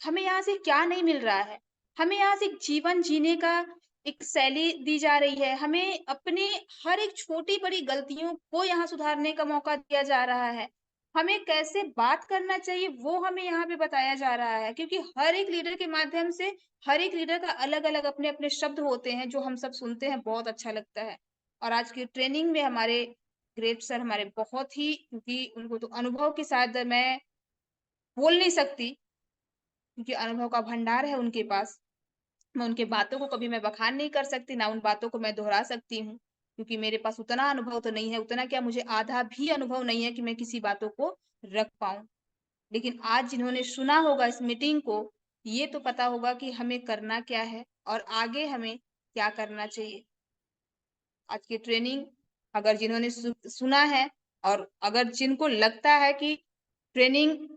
हमें यहाँ से क्या नहीं मिल रहा है? हमें यहाँ से जीवन जीने का एक शैली दी जा रही है। हमें अपने हर एक छोटी-बड़ी गलतियों को यहाँ सुधारने का मौका दिया जा रहा है। हमें कैसे बात करना चाहिए, वो हमें यहाँ पे बताया जा रहा है। क्योंकि हर एक लीडर के माध्यम से, हर एक लीडर का अलग-अलग अपने-अपने शब्द होते हैं, जो हम सब सुनते हैं, बहुत अच्छा लगता है। और आज की ट्रेनिंग में हमारे ग्रेट सर हमारे बहुत ही, क्योंकि उनको तो अनुभव के साथ मैं बोल नहीं सकती, क्योंकि अनुभव का भंडार है उनके पास। मैं उनकी बातों को कभी मैं बखान नहीं कर सकती, ना उन बातों को मैं दोहरा सकती हूँ, क्योंकि मेरे पास उतना अनुभव तो नहीं है, उतना क्या, मुझे आधा भी अनुभव नहीं है कि मैं किसी बातों को रख पाऊँ। लेकिन आज जिन्होंने सुना होगा इस मीटिंग को, ये तो पता होगा कि हमें करना क्या है और आगे हमें क्या करना चाहिए। आज की ट्रेनिंग अगर जिन्होंने सुना है और अगर जिनको लगता है कि ट्रेनिंग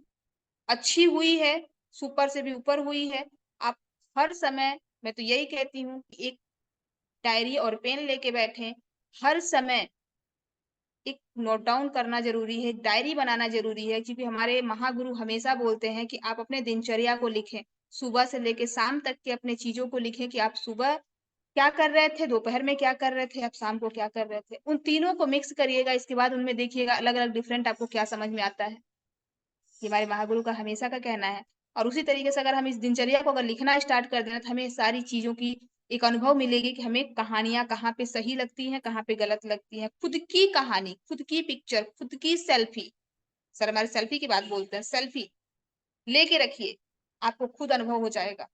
अच्छी हुई है, सुपर से भी ऊपर हुई है, आप हर समय, मैं तो यही कहती हूँ कि एक डायरी और पेन लेके बैठें, हर समय एक नोट डाउन करना ज़रूरी है, एक डायरी बनाना ज़रूरी है, क्योंकि हमारे महागुरु हमेशा बोलते हैं कि आप अपने दिनचर्या को लिखें। सुबह से लेके शाम तक के अपने चीज़ों को लिखें कि आप सुबह क्या कर रहे थे, दोपहर में क्या कर रहे थे, आप शाम को क्या कर रहे थे। उन तीनों को मिक्स करिएगा, इसके बाद उनमें देखिएगा अलग-अलग डिफरेंट आपको क्या समझ में आता है। ये हमारे महागुरु का हमेशा का कहना है। और उसी तरीके से अगर हम इस दिनचर्या को अगर लिखना स्टार्ट कर दें, तो हमें सारी चीज़ों की एक अनुभव मिलेगी कि हमें कहानियाँ कहाँ पे सही लगती हैं, कहाँ पे गलत लगती हैं। खुद की कहानी, खुद की पिक्चर, खुद की सेल्फी, सर हमारे सेल्फी की बात बोलते हैं, सेल्फी लेके रखिए, आपको खुद अनुभव हो जाएगा।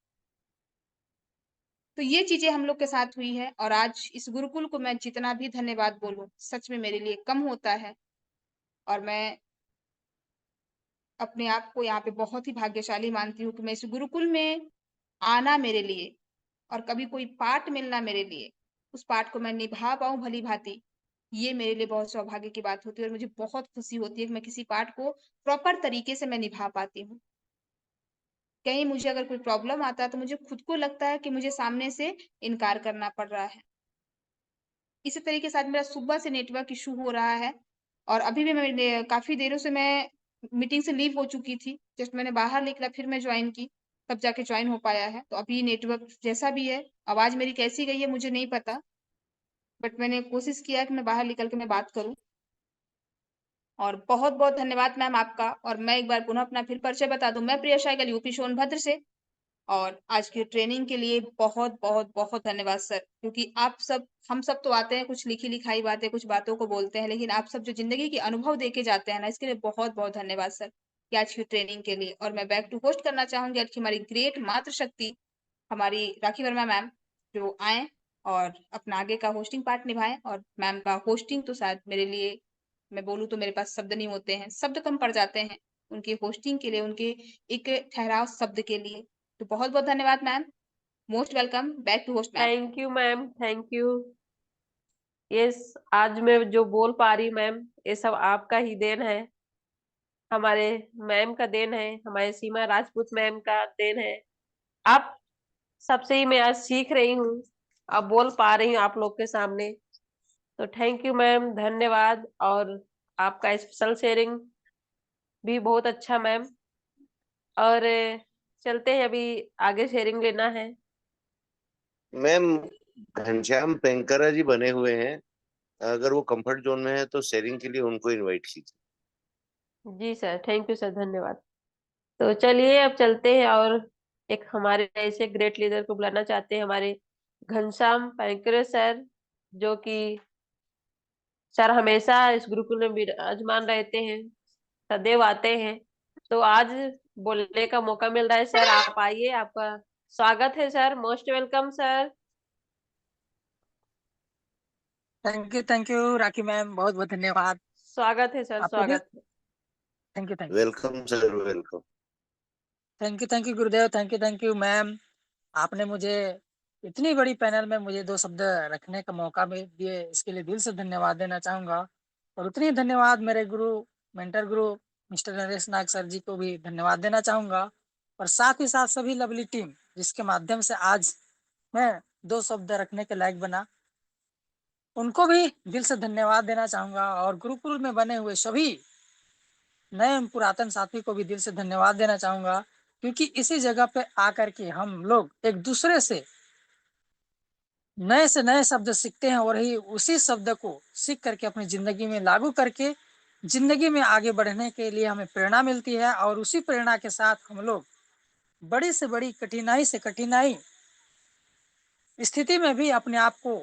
तो ये चीज़ें हम लोग के साथ हुई है और आज इस गुरुकुल को मैं जितना भी धन्यवाद बोलूँ, सच में मेरे लिए कम होता है। और मैं अपने आप को यहाँ पे बहुत ही भाग्यशाली मानती हूँ कि मैं इस गुरुकुल में आना मेरे लिए और कभी कोई पाठ मिलना मेरे लिए, उस पाठ को मैं निभा पाऊँ भली-भाँति, ये मेरे लिए बहुत सौभाग्य की बात होती है और मुझे बहुत खुशी होती है कि मैं किसी पाठ को प्रॉपर तरीके से मैं निभा पाती हूँ। कहीं मुझे अगर कोई प्रॉब्लम आता है तो मुझे खुद को लगता है कि मुझे सामने से इनकार करना पड़ रहा है। इसी तरीके के साथ मेरा सुबह से नेटवर्क इश्यू हो रहा है और अभी भी मैंने काफ़ी देरों से मैं मीटिंग से लीव हो चुकी थी। जस्ट मैंने बाहर निकला फिर मैं जॉइन की, तब जाके जॉइन हो पाया है। तो अभी नेटवर्क जैसा भी है, आवाज़ मेरी कैसी गई है मुझे नहीं पता, बट मैंने कोशिश किया है कि मैं बाहर निकल के मैं बात करूँ। और बहुत-बहुत धन्यवाद मैम आपका। और मैं एक बार पुनः अपना फिर परिचय बता दूँ, मैं प्रिया शाहगल यूपी सोनभद्र से। और आज की ट्रेनिंग के लिए बहुत धन्यवाद सर, क्योंकि आप सब हम सब तो आते हैं कुछ लिखी-लिखाई बातें, कुछ बातों को बोलते हैं, लेकिन आप सब जो ज़िंदगी के अनुभव दे के जाते हैं ना, इसके लिए बहुत-बहुत धन्यवाद सर, कि आज की ट्रेनिंग के लिए। और मैं बैक टू होस्ट करना चाहूँगी आज की हमारी ग्रेट मातृशक्ति, हमारी राखी वर्मा मैम, जो आएँ और अपना आगे का होस्टिंग पार्ट निभाएँ। और मैम का होस्टिंग तो शायद मेरे लिए, मैं बोलूँ तो मेरे पास शब्द नहीं होते हैं, शब्द कम पड़ जाते हैं, उनकी होस्टिंग के लिए, उनके एक ठहराव शब्द के लिए। तो बहुत-बहुत धन्यवाद ma'am. Most welcome back to host ma'am. Thank you ma'am, thank you. Yes, आज मैं जो बोल पा रही मैम, ये सब आपका ही देन है, हमारे मैम का देन है, हमारे सीमा राजपूत मैम का देन है। आप सबसे ही मैं आज सीख रही हूँ, अब बोल पा रही हूँ आप लोग के सामने। तो थैंक यू मैम, धन्यवाद। और आपका स्पेशल शेयरिंग भी बहुत अच्छा मैम। और चलते हैं, अभी आगे शेयरिंग लेना है। मैम, घनश्याम पेंकरा जी बने हुए हैं, अगर वो कंफर्ट जोन में है तो शेयरिंग के लिए उनको इनवाइट कीजिए। जी सर, थैंक यू सर, धन्यवाद। तो चलिए अब चलते हैं, और एक हमारे ऐसे ग्रेट लीडर को बुलाना चाहते हैं, हमारे घनश्याम पैंकरे सर, जो कि सर हमेशा इस गुरुकुल में विराजमान रहते हैं, सदैव आते हैं। तो आज बोलने का मौका मिल रहा है सर, आप आइए, आपका स्वागत है sir, most welcome sir. Thank you rakhi ma'am, बहुत बहुत धन्यवाद। स्वागत है सर, आपको भी स्वागत है। Thank you welcome sir, welcome. Thank you Gurudev, thank you ma'am. आपने मुझे इतनी बड़ी पैनल में मुझे दो शब्द रखने का मौका दिए, इसके लिए दिल से धन्यवाद देना चाहूंगा। और उतनी धन्यवाद मेरे गुरु, मेंटर गुरु मिस्टर नरेश नाग सर जी को भी धन्यवाद देना चाहूंगा। और साथ ही साथ सभी लवली टीम, जिसके माध्यम से आज मैं दो शब्द रखने के लायक बना, उनको भी दिल से धन्यवाद देना चाहूंगा। और गुरुकुल में बने हुए सभी नए एवं पुरातन साथी को भी दिल से धन्यवाद देना चाहूंगा, क्योंकि इसी जगह पे आकर के हम लोग एक दूसरे से नए शब्द सीखते हैं, और ही उसी शब्द को सीख करके अपनी जिंदगी में लागू करके जिंदगी में आगे बढ़ने के लिए हमें प्रेरणा मिलती है। और उसी प्रेरणा के साथ हम लोग बड़ी से बड़ी कठिनाई से कठिनाई स्थिति में भी अपने आप को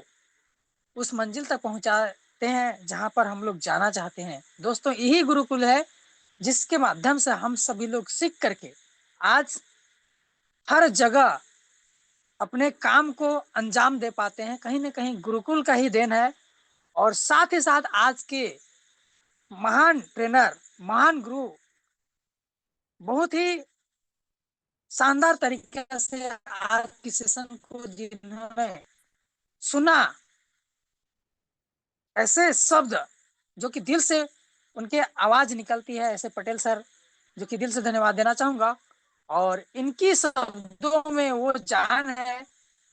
उस मंजिल तक पहुंचाते हैं जहां पर हम लोग जाना चाहते हैं। दोस्तों, यही गुरुकुल है जिसके माध्यम से हम सभी लोग सीख करके आज हर जगह अपने काम को अंजाम दे पाते हैं। कहीं ना कहीं गुरुकुल का ही देन है। और साथ ही साथ आज के महान ट्रेनर, महान गुरु, बहुत ही शानदार तरीके से आज की सेशन को जिन्होंने सुना, ऐसे शब्द जो कि दिल से उनके आवाज निकलती है, ऐसे पटेल सर, जो कि दिल से धन्यवाद देना चाहूंगा। और इनकी शब्दों में वो जान है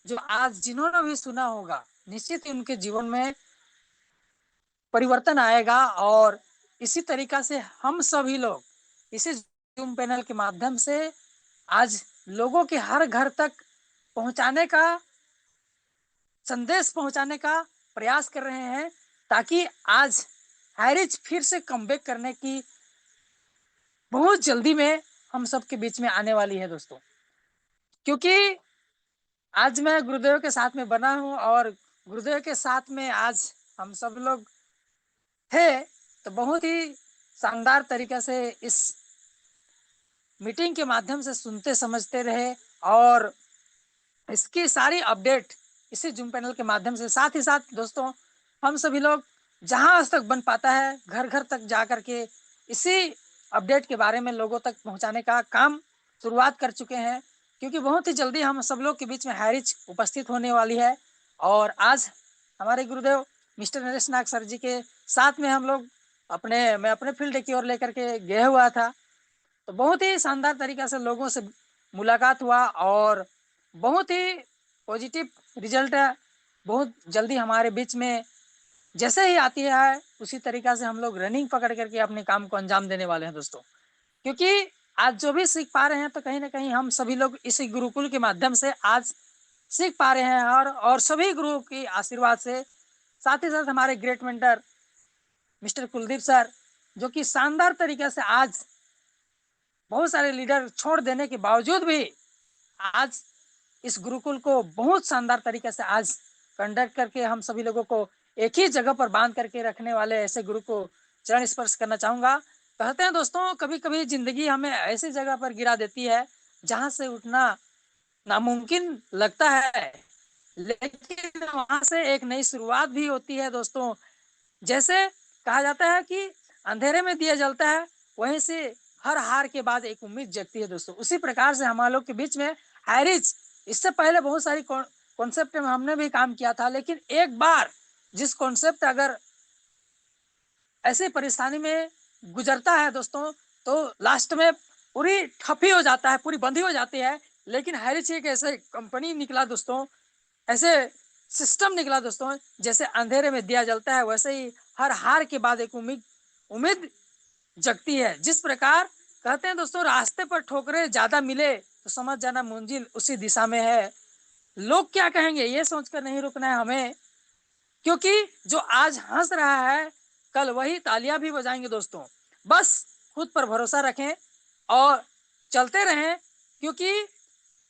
जो आज जिन्होंने भी सुना होगा, निश्चित ही उनके जीवन में परिवर्तन आएगा। और इसी तरीका से हम सभी लोग इसी जूम पैनल के माध्यम से आज लोगों के हर घर तक पहुंचाने का, संदेश पहुंचाने का प्रयास कर रहे हैं, ताकि आज हाईरिच फिर से कमबैक करने की बहुत जल्दी में हम सबके बीच में आने वाली है दोस्तों। क्योंकि आज मैं गुरुदेव के साथ में बना हूं, और गुरुदेव के साथ में आज हम सब लोग थे, तो बहुत ही शानदार तरीके से इस मीटिंग के माध्यम से सुनते समझते रहे। और इसकी सारी अपडेट इसी जूम पैनल के माध्यम से, साथ ही साथ दोस्तों हम सभी लोग जहां तक बन पाता है घर घर तक जा करके इसी अपडेट के बारे में लोगों तक पहुंचाने का काम शुरुआत कर चुके हैं। क्योंकि बहुत ही जल्दी हम सब लोग के बीच में हाईरिच उपस्थित होने वाली है। और आज हमारे गुरुदेव मिस्टर नरेश नाग सर जी के साथ में हम लोग मैं अपने फील्ड की ओर लेकर के गया हुआ था। तो बहुत ही शानदार तरीका से लोगों से मुलाकात हुआ और बहुत ही पॉजिटिव रिजल्ट बहुत जल्दी हमारे बीच में जैसे ही आती है उसी तरीका से हम लोग रनिंग पकड़ करके अपने काम को अंजाम देने वाले हैं दोस्तों। क्योंकि आज जो भी सीख पा रहे हैं तो कहीं ना कहीं हम सभी लोग इसी गुरुकुल के माध्यम से आज सीख पा रहे हैं और सभी गुरुओं की आशीर्वाद से, साथ ही साथ हमारे great mentor mister Kuldeep sir, जो कि शानदार तरीके से आज बहुत सारे लीडर छोड़ देने के बावजूद भी आज इस गुरुकुल को बहुत शानदार तरीके से आज कंडक्ट करके हम सभी लोगों को एक ही जगह पर बांध करके रखने वाले ऐसे गुरु को चरण स्पर्श करना चाहूंगा। कहते हैं दोस्तों, कभी कभी जिंदगी हमें ऐसी जगह पर गिरा देती है जहां से उठना नामुमकिन लगता है, लेकिन वहां से एक नई शुरुआत भी होती है दोस्तों। जैसे कहा जाता है कि अंधेरे में दिया जलता है, वहीं से हर हार के बाद एक उम्मीद जगती है दोस्तों। उसी प्रकार से हमारे लोग के बीच में हारिज, इससे पहले बहुत सारी कॉन्सेप्ट में हमने भी काम किया था, लेकिन एक बार जिस कॉन्सेप्ट अगर ऐसी परेशानी में गुजरता है दोस्तों तो लास्ट में पूरी ठपी हो जाता है, पूरी बंदी हो जाती है। लेकिन हैरिज एक ऐसे कंपनी निकला दोस्तों, ऐसे सिस्टम निकला दोस्तों, जैसे अंधेरे में दिया जलता है वैसे ही हर हार के बाद एक उम्मीद जगती है। जिस प्रकार कहते हैं दोस्तों, रास्ते पर ठोकरें ज्यादा मिले तो समझ जाना मंजिल उसी दिशा में है। लोग क्या कहेंगे ये सोचकर नहीं रुकना है हमें, क्योंकि जो आज हंस रहा है कल वही तालियां भी बजाएंगे दोस्तों। बस खुद पर भरोसा रखें और चलते रहें, क्योंकि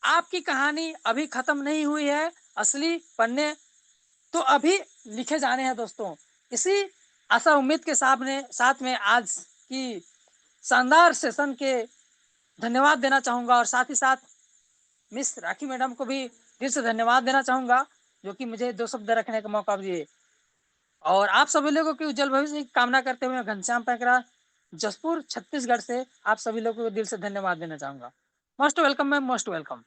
आपकी कहानी अभी खत्म नहीं हुई है, असली पन्ने तो अभी लिखे जाने हैं दोस्तों। इसी आशा उम्मीद के साथ में आज की शानदार सेशन के धन्यवाद देना चाहूंगा और साथ ही साथ मिस राखी मैडम को भी दिल से धन्यवाद देना चाहूंगा, जो कि मुझे 2 शब्द रखने का मौका दिए। और आप सभी लोगों की उज्जवल भविष्य की कामना करते हुए घनश्याम पैकरा, जसपुर छत्तीसगढ़ से आप सभी लोगों को दिल से धन्यवाद देना चाहूंगा। Most welcome ma'am, most welcome.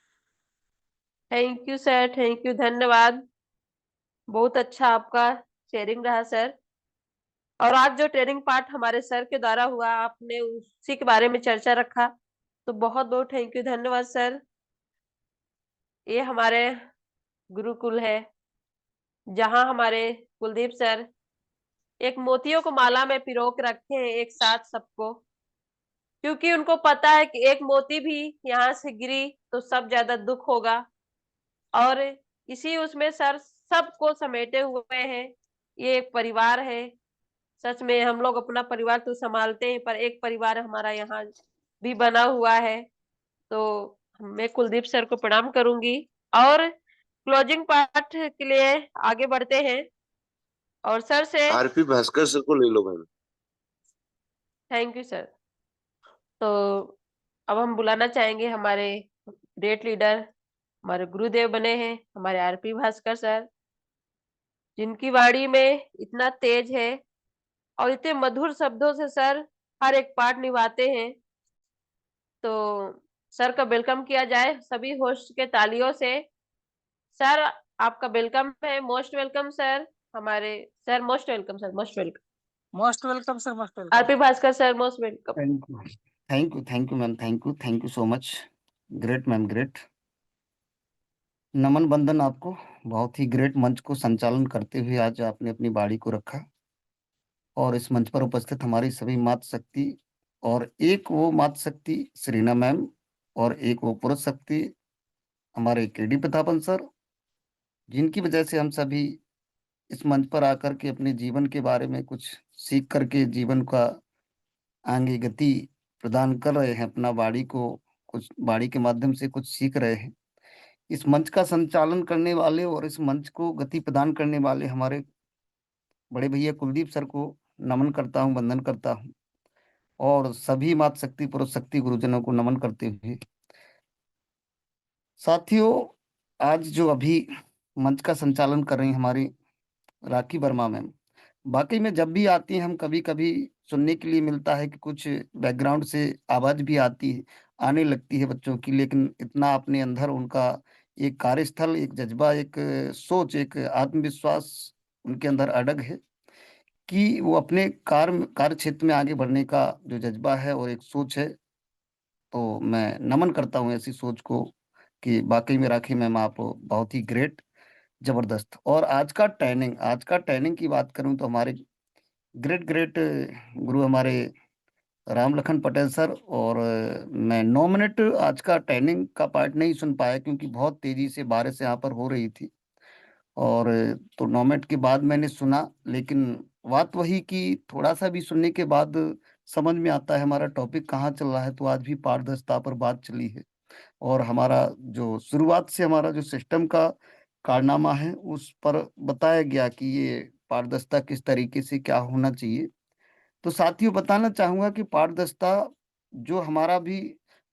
Thank you sir, thank you, धन्यवाद। बहुत अच्छा आपका शेयरिंग रहा सर। और आज जो ट्रेनिंग पार्ट हमारे सर के द्वारा हुआ, आपने उसी के बारे में चर्चा रखा, तो बहुत बहुत थैंक यू, धन्यवाद सर। ये हमारे गुरुकुल है जहाँ हमारे कुलदीप सर एक मोतियों को माला में पिरो के रखे हैं एक साथ सबको, क्योंकि उनको पता है कि एक मोती भी यहाँ से गिरी तो सब ज्यादा दुख होगा। और इसी उसमें सर सबको समेटे हुए हैं। ये एक परिवार है। सच में हम लोग अपना परिवार तो संभालते हैं, पर एक परिवार हमारा यहाँ भी बना हुआ है। तो मैं कुलदीप सर को प्रणाम करूंगी और क्लोजिंग पार्ट के लिए आगे बढ़ते हैं। और सर से आरपी भास्कर सर को ले लो मैम। Thank you sir. तो अब हम बुलाना चाहेंगे हमारे ग्रेट लीडर, हमारे गुरुदेव बने हैं हमारे आरपी भास्कर सर, जिनकी वाणी में इतना तेज है और इतने मधुर शब्दों से सर हर एक पार्ट निभाते हैं। तो सर का वेलकम किया जाए सभी होस्ट के तालियों से। सर आपका वेलकम है, मोस्ट वेलकम सर। हमारे sir most welcome sir, most welcome. Most welcome sir, most welcome. RP Bhaskar sir most welcome. Thank you ma'am, thank you so much. Great ma'am, great. नमन बंदन आपको। बहुत ही ग्रेट मंच को संचालन करते हुए आज आपने अपनी बाड़ी को रखा और इस मंच पर उपस्थित हमारी सभी मातृ शक्ति, और एक वो मातृ शक्ति सरीना मैम और एक वो पुरुष शक्ति हमारे केडी प्रतापन सर, जिनकी वजह से हम सभी इस मंच पर आकर के अपने जीवन के बारे में कुछ सीख करके जीवन का आगे गति प्रदान कर रहे हैं, अपना बाड़ी को कुछ बाड़ी के माध्यम से कुछ सीख रहे हैं। इस मंच का संचालन करने वाले और इस मंच को गति प्रदान करने वाले हमारे बड़े भैया कुलदीप सर को नमन करता हूँ, वंदन करता हूँ, और सभी मातृ शक्ति पुरुष शक्ति गुरुजनों को नमन करते हुए साथियों, आज जो अभी मंच का संचालन कर रही हैं हमारी राखी वर्मा मैम, बाकी में जब भी आती हैं हम कभी कभी सुनने के लिए मिलता है कि कुछ बैकग्राउंड से आवाज भी आने लगती है बच्चों की, लेकिन इतना अपने अंदर उनका एक कार्यस्थल, एक जज्बा, एक सोच, एक आत्मविश्वास उनके अंदर अडग है कि वो अपने कार्य क्षेत्र में आगे बढ़ने का जो जज्बा है और एक सोच है, तो मैं नमन करता हूँ ऐसी सोच को कि वाकई में राखी मैम आप बहुत ही ग्रेट, जबरदस्त। और आज का ट्रेनिंग की बात करूं तो हमारे ग्रेट ग्रेट गुरु हमारे राम लखन पटेल सर। और मैं 9 मिनट आज का ट्रेनिंग का पार्ट नहीं सुन पाया क्योंकि बहुत तेजी से बारिश यहाँ पर हो रही थी। और तो 9 मिनट के बाद मैंने सुना, लेकिन बात वही कि थोड़ा सा भी सुनने के बाद समझ में आता है हमारा टॉपिक कहाँ चल रहा है। तो आज भी पारदर्शिता पर बात चली है और हमारा जो शुरुआत से हमारा जो सिस्टम का कारनामा है उस पर बताया गया कि ये पारदर्शिता किस तरीके से क्या होना चाहिए। तो साथियों बताना चाहूंगा कि पारदर्शिता जो हमारा भी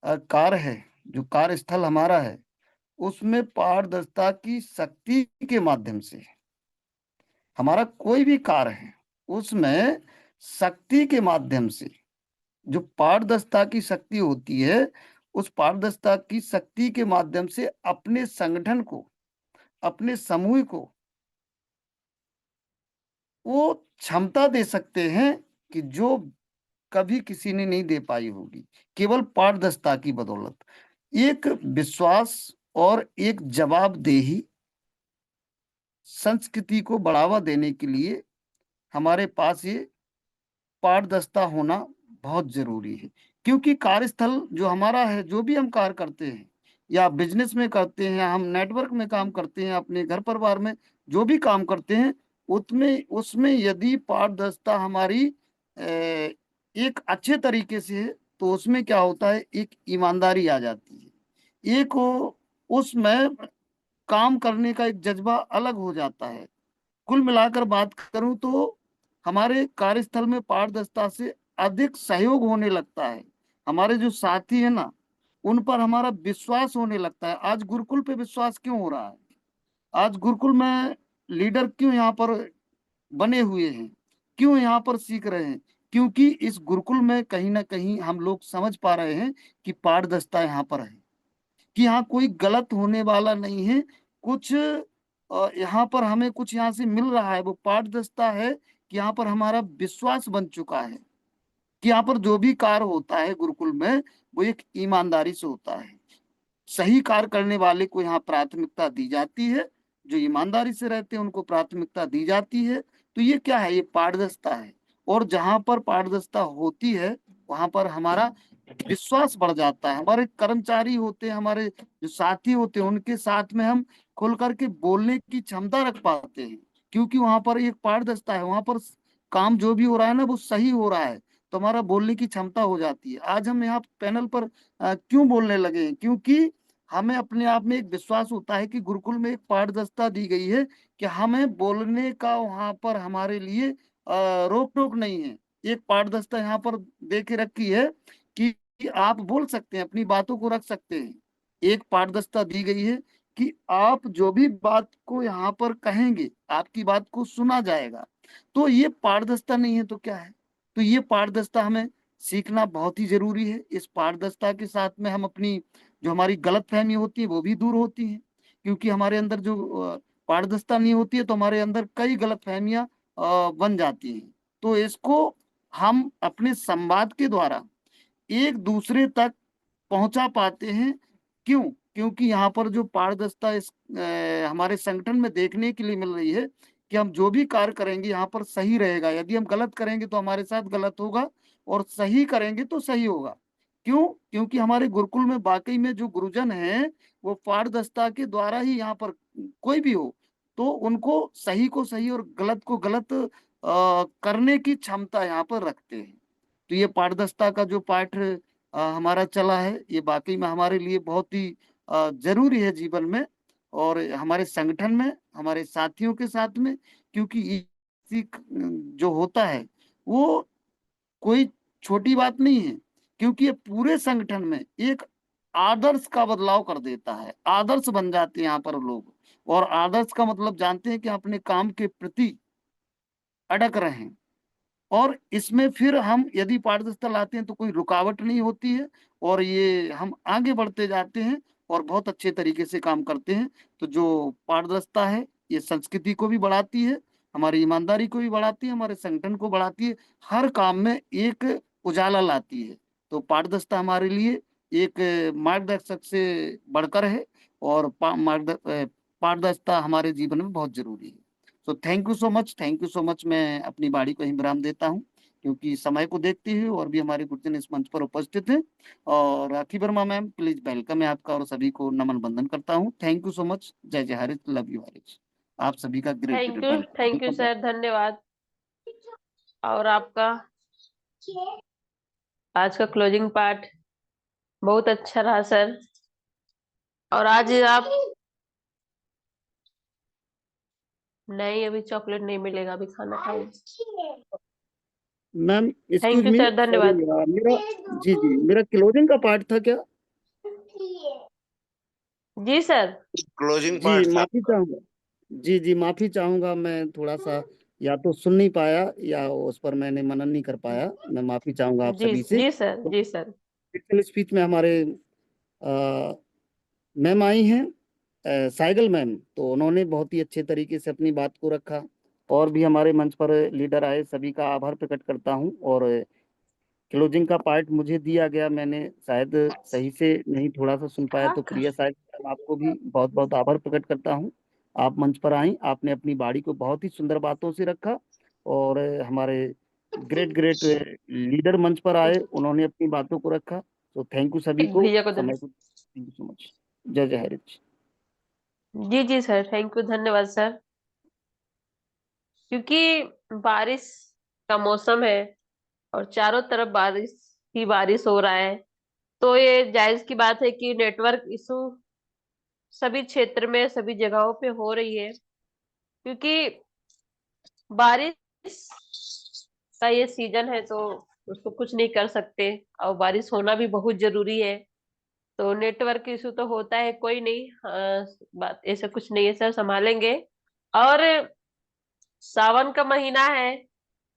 कार्य है, जो कार्यस्थल हमारा है, उसमें पारदर्शिता की शक्ति के माध्यम से हमारा कोई भी कार्य है उसमें शक्ति के माध्यम से जो पारदर्शिता की शक्ति होती है, उस पारदर्शिता की शक्ति के माध्यम से अपने संगठन को, अपने समूह को वो क्षमता दे सकते हैं कि जो कभी किसी ने नहीं दे पाई होगी, केवल पारदर्शिता की बदौलत। एक विश्वास और एक जवाबदेही संस्कृति को बढ़ावा देने के लिए हमारे पास ये पारदर्शिता होना बहुत जरूरी है। क्योंकि कार्यस्थल जो हमारा है, जो भी हम कार्य करते हैं या बिजनेस में करते हैं, हम नेटवर्क में काम करते हैं, अपने घर परिवार में जो भी काम करते हैं, उसमें उसमें यदि पारदर्शिता हमारी एक अच्छे तरीके से है तो उसमें क्या होता है, एक ईमानदारी आ जाती है, एक उसमें काम करने का एक जज्बा अलग हो जाता है। कुल मिलाकर बात करूं तो हमारे कार्यस्थल में पारदर्शिता से अधिक सहयोग होने लगता है। हमारे जो साथी है ना, उन पर हमारा विश्वास होने लगता है। आज गुरुकुल पे विश्वास क्यों हो रहा है? आज गुरुकुल में लीडर क्यों यहाँ पर बने हुए हैं, क्यों यहाँ पर सीख रहे हैं? क्योंकि इस गुरुकुल में कहीं ना कहीं हम लोग समझ पा रहे हैं कि पारदर्शिता यहाँ पर है, कि यहाँ कोई गलत होने वाला नहीं है। कुछ यहाँ पर हमें कुछ यहाँ से मिल रहा है, वो पारदर्शिता है कि यहाँ पर हमारा विश्वास बन चुका है कि यहाँ पर जो भी कार्य होता है गुरुकुल में वो एक ईमानदारी से होता है। सही कार्य करने वाले को यहाँ प्राथमिकता दी जाती है, जो ईमानदारी से रहते हैं उनको प्राथमिकता दी जाती है। तो ये क्या है? ये पारदर्शिता है। और जहां पर पारदर्शिता होती है वहां पर हमारा विश्वास बढ़ जाता है। हमारे कर्मचारी होते हैं, हमारे जो साथी होते हैं, उनके साथ में हम खुल करके बोलने की क्षमता रख पाते हैं, क्योंकि वहां पर एक पारदर्शिता है। वहां पर काम जो भी हो रहा है ना वो सही हो रहा है, तो हमारा बोलने की क्षमता हो जाती है। आज हम यहाँ पैनल पर क्यों बोलने लगे हैं? क्योंकि हमें अपने आप में एक विश्वास होता है कि गुरुकुल में एक पारदर्शिता दी गई है कि हमें बोलने का वहां पर हमारे लिए रोक टोक नहीं है। एक पारदर्शिता यहाँ पर दे के रखी है कि आप बोल सकते हैं, अपनी बातों को रख सकते हैं। एक पारदर्शिता दी गई है कि आप जो भी बात को यहाँ पर कहेंगे आपकी बात को सुना जाएगा। तो ये पारदर्शिता नहीं है तो क्या है? तो ये पारदर्शिता हमें सीखना बहुत ही जरूरी है। इस पारदर्शिता के साथ में हम अपनी जो हमारी गलत फहमी होती है वो भी दूर होती है, क्योंकि हमारे अंदर जो पारदर्शिता नहीं होती है तो हमारे अंदर कई गलत फहमियां बन जाती हैं। तो इसको हम अपने संवाद के द्वारा एक दूसरे तक पहुंचा पाते हैं। क्यों? क्योंकि यहाँ पर जो पारदर्शिता इस हमारे संगठन में देखने के लिए मिल रही है कि हम जो भी कार्य करेंगे यहाँ पर सही रहेगा। यदि हम गलत करेंगे तो हमारे साथ गलत होगा और सही करेंगे तो सही होगा। क्यों? क्योंकि हमारे गुरुकुल में वाकई में जो गुरुजन हैं वो पारदर्शिता के द्वारा ही यहाँ पर कोई भी हो तो उनको सही को सही और गलत को गलत करने की क्षमता यहाँ पर रखते हैं। तो ये पारदर्शिता का जो पाठ हमारा चला है ये वाकई में हमारे लिए बहुत ही जरूरी है जीवन में और हमारे संगठन में, हमारे साथियों के साथ में। क्योंकि ये जो होता है वो कोई छोटी बात नहीं है, क्योंकि ये पूरे संगठन में एक आदर्श का बदलाव कर देता है। आदर्श बन जाते हैं यहाँ पर लोग, और आदर्श का मतलब जानते हैं कि अपने काम के प्रति अड़ग रहें। और इसमें फिर हम यदि पारदर्शिता लाते हैं तो कोई रुकावट नहीं होती है और ये हम आगे बढ़ते जाते हैं और बहुत अच्छे तरीके से काम करते हैं। तो जो पारदर्शिता है ये संस्कृति को भी बढ़ाती है, हमारी ईमानदारी को भी बढ़ाती है, हमारे संगठन को बढ़ाती है, हर काम में एक उजाला लाती है। तो पारदर्शिता हमारे लिए एक मार्गदर्शक से बढ़कर है, और पारदर्शिता हमारे जीवन में बहुत जरूरी है। तो thank you so much, thank you so much. मैं अपनी बाड़ी को यहीं विराम देता हूँ, क्योंकि समय को देखते हुए और भी हमारे गुरुजन इस मंच पर उपस्थित हैं। और राखी वर्मा मैम, प्लीज वेलकम है आपका, और सभी को नमन बंदन करता हूँ। Thank you so much. जय जय हरित, लव यू हरित। आप सभी का great great thank you sir, धन्यवाद। और आपका आज का क्लोजिंग पार्ट बहुत अच्छा रहा सर। और आज आप नहीं, अभी चॉकलेट नहीं मिलेगा, अभी खाना खाएंगे। Ma'am. Excuse thank you me, sir, sorry, धन्यवाद। मेरा, जी जी, मेरा क्लोजिंग का पार्ट था क्या? जी सर। क्लोजिंग जी पार्ट था माफी आपका। चाहूंगा। जी जी, माफी चाहूंगा। मैं थोड़ा सा या तो सुन नहीं पाया, या उस पर मैंने मनन नहीं कर पाया। मैं माफी चाहूंगा आप जी सभी से। जी सर, तो जी सर। स्पीच में हमारे अ, मैम आई हैं, साइगल मैम, तो उन्होंने बहुत ही अच्छे तरीके से अपनी बात को रखा। और भी हमारे मंच पर लीडर आए, सभी का आभार प्रकट करता हूँ। और क्लोजिंग का पार्ट मुझे दिया गया, मैंने शायद सही से नहीं थोड़ा सा सुन पाया, तो प्रिया साहब, आपको भी बहुत बहुत आभार प्रकट करता हूँ। आप मंच पर आई, आपने अपनी बाड़ी को बहुत ही सुंदर बातों से रखा। और हमारे ग्रेट ग्रेट लीडर मंच पर आए, उन्होंने अपनी बातों को रखा। तो थैंक यू सभी को, भैया को समय को, थैंक यू सो मच। जय जय हरिच। जी जी सर, थैंक यू, धन्यवाद सर। क्योंकि बारिश का मौसम है और चारों तरफ बारिश ही बारिश हो रहा है, तो ये जायज की बात है कि नेटवर्क इशू सभी क्षेत्र में, सभी जगहों पे हो रही है। क्योंकि बारिश का ये सीजन है, तो उसको कुछ नहीं कर सकते, और बारिश होना भी बहुत जरूरी है। तो नेटवर्क इशू तो होता है, कोई नहीं, बात ऐसा कुछ नहीं है सर, संभालेंगे। और सावन का महीना है,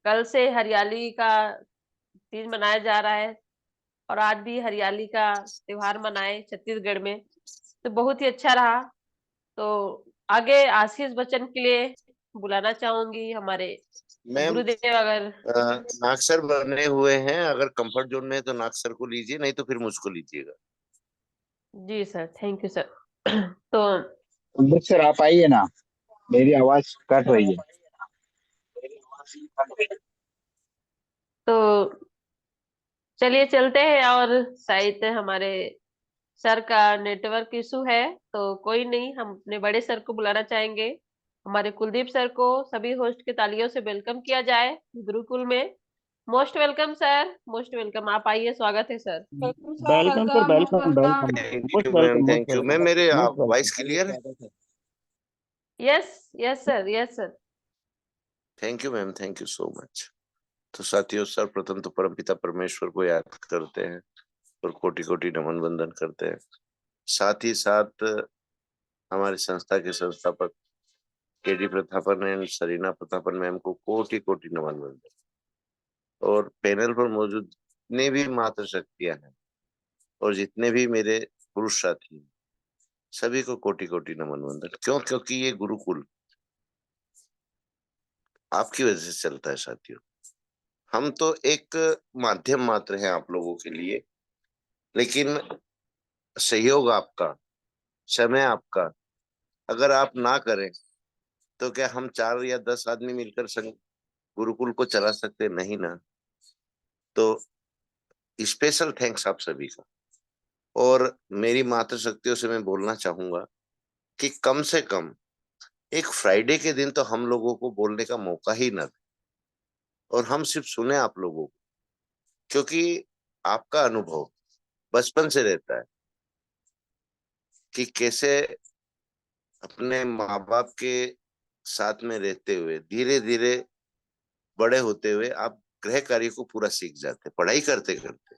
कल से हरियाली का तीज मनाया जा रहा है, और आज भी हरियाली का त्योहार मनाए छत्तीसगढ़ में, तो बहुत ही अच्छा रहा। तो आगे आशीष बच्चन के लिए बुलाना चाहूंगी हमारे मैम। गुरुदेव, अगर। नागसर बने हुए हैं, अगर कंफर्ट जोन में है तो नागसर को लीजिए, नहीं तो फिर मुझको लीजिएगा। जी सर, थैंक यू सर। तो कुलदीप सर आप आइए ना, मेरी आवाज कट रही है। तो चलिए चलते हैं, और शायद हमारे सर का नेटवर्क इशू है, तो कोई नहीं, हम अपने बड़े सर को बुलाना चाहेंगे, हमारे कुलदीप सर को। सभी होस्ट के तालियों से वेलकम किया जाए गुरुकुल में। Most welcome sir, most welcome, आप आइए, स्वागत है sir. Welcome sir, welcome welcome. Thank most you ma'am, welcome, most thank you ma'am. Welcome, मेरे मोस्ट वॉइस वेलकम। क्लियर है? Yes, yes sir, yes sir. Thank you ma'am, thank you so much. तो साथियों, सर्वप्रथम तो परमपिता परमेश्वर को याद करते हैं और कोटि कोटि नमन वंदन करते हैं। साथ ही साथ हमारी संस्था के संस्थापक KD Prathapan and Sarina Prathapan ma'am को कोटि कोटि नमन वंदन। और पैनल पर मौजूद जितने भी मातृ शक्तियां हैं और जितने भी मेरे पुरुष साथी हैं, सभी को कोटि कोटि नमन वंदन। क्यों? क्योंकि ये गुरुकुल आपकी वजह से चलता है साथियों। हम तो एक माध्यम मात्र हैं आप लोगों के लिए, लेकिन सहयोग आपका, समय आपका अगर आप ना करें तो क्या हम 4 या 10 आदमी मिलकर संग गुरुकुल को चला सकते? नहीं ना। तो स्पेशल थैंक्स आप सभी का। और मेरी मातृ शक्तियों से मैं बोलना चाहूंगा कि कम से कम एक फ्राइडे के दिन तो हम लोगों को बोलने का मौका ही ना दे, और हम सिर्फ सुने आप लोगों को। क्योंकि आपका अनुभव बचपन से रहता है कि कैसे अपने माँ बाप के साथ में रहते हुए धीरे धीरे बड़े होते हुए आप गृह कार्य को पूरा सीख जाते, पढ़ाई करते करते।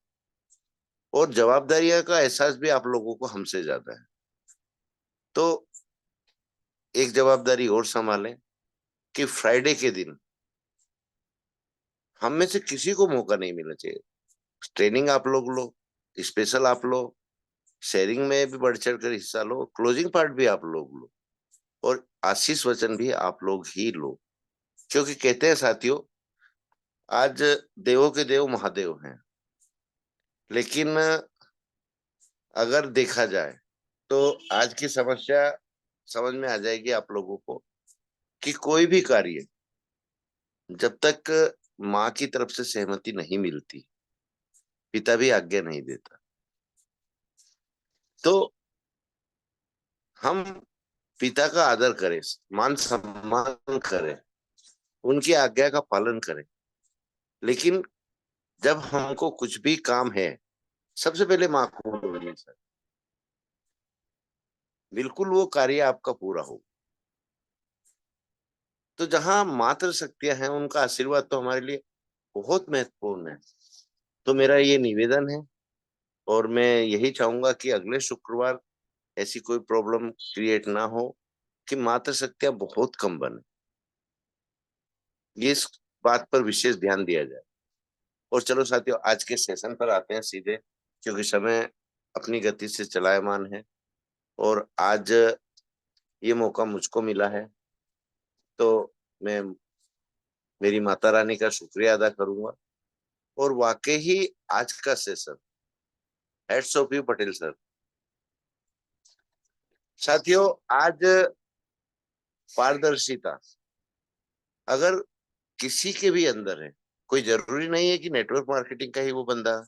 और जवाबदारियां का एहसास भी आप लोगों को हमसे ज्यादा है। तो एक जवाबदारी और संभालें कि फ्राइडे के दिन हम में से किसी को मौका नहीं मिलना चाहिए। ट्रेनिंग आप लोग लो, स्पेशल आप लो, शेयरिंग में भी बढ़ चढ़ कर हिस्सा लो, क्लोजिंग पार्ट भी आप लोग लो, और आशीष वचन भी आप लोग ही लो। क्योंकि कहते हैं साथियों, आज देवों के देव महादेव हैं, लेकिन अगर देखा जाए तो आज की समस्या समझ में आ जाएगी आप लोगों को कि कोई भी कार्य जब तक माँ की तरफ से सहमति नहीं मिलती, पिता भी आज्ञा नहीं देता। तो हम पिता का आदर करें, मान सम्मान करें, उनकी आज्ञा का पालन करें, लेकिन जब हमको कुछ भी काम है सबसे पहले माँ को बोलिए सर, बिल्कुल वो कार्य आपका पूरा हो। तो जहां मातृ शक्तियां हैं उनका आशीर्वाद तो हमारे लिए बहुत महत्वपूर्ण है। तो मेरा ये निवेदन है और मैं यही चाहूंगा कि अगले शुक्रवार ऐसी कोई प्रॉब्लम क्रिएट ना हो कि मातृ शक्तियां बहुत कम बने। ये इस बात पर विशेष ध्यान दिया जाए। और चलो साथियों, आज के सेशन पर आते हैं सीधे, क्योंकि समय अपनी गति से चलायमान है और आज ये मौका मुझको मिला है, तो मैं मेरी माता रानी का शुक्रिया अदा करूंगा। और वाकई ही आज का session heads of you Patel sir. साथियों, आज पारदर्शिता अगर किसी के भी अंदर है, कोई जरूरी नहीं है कि नेटवर्क मार्केटिंग का ही वो बंदा,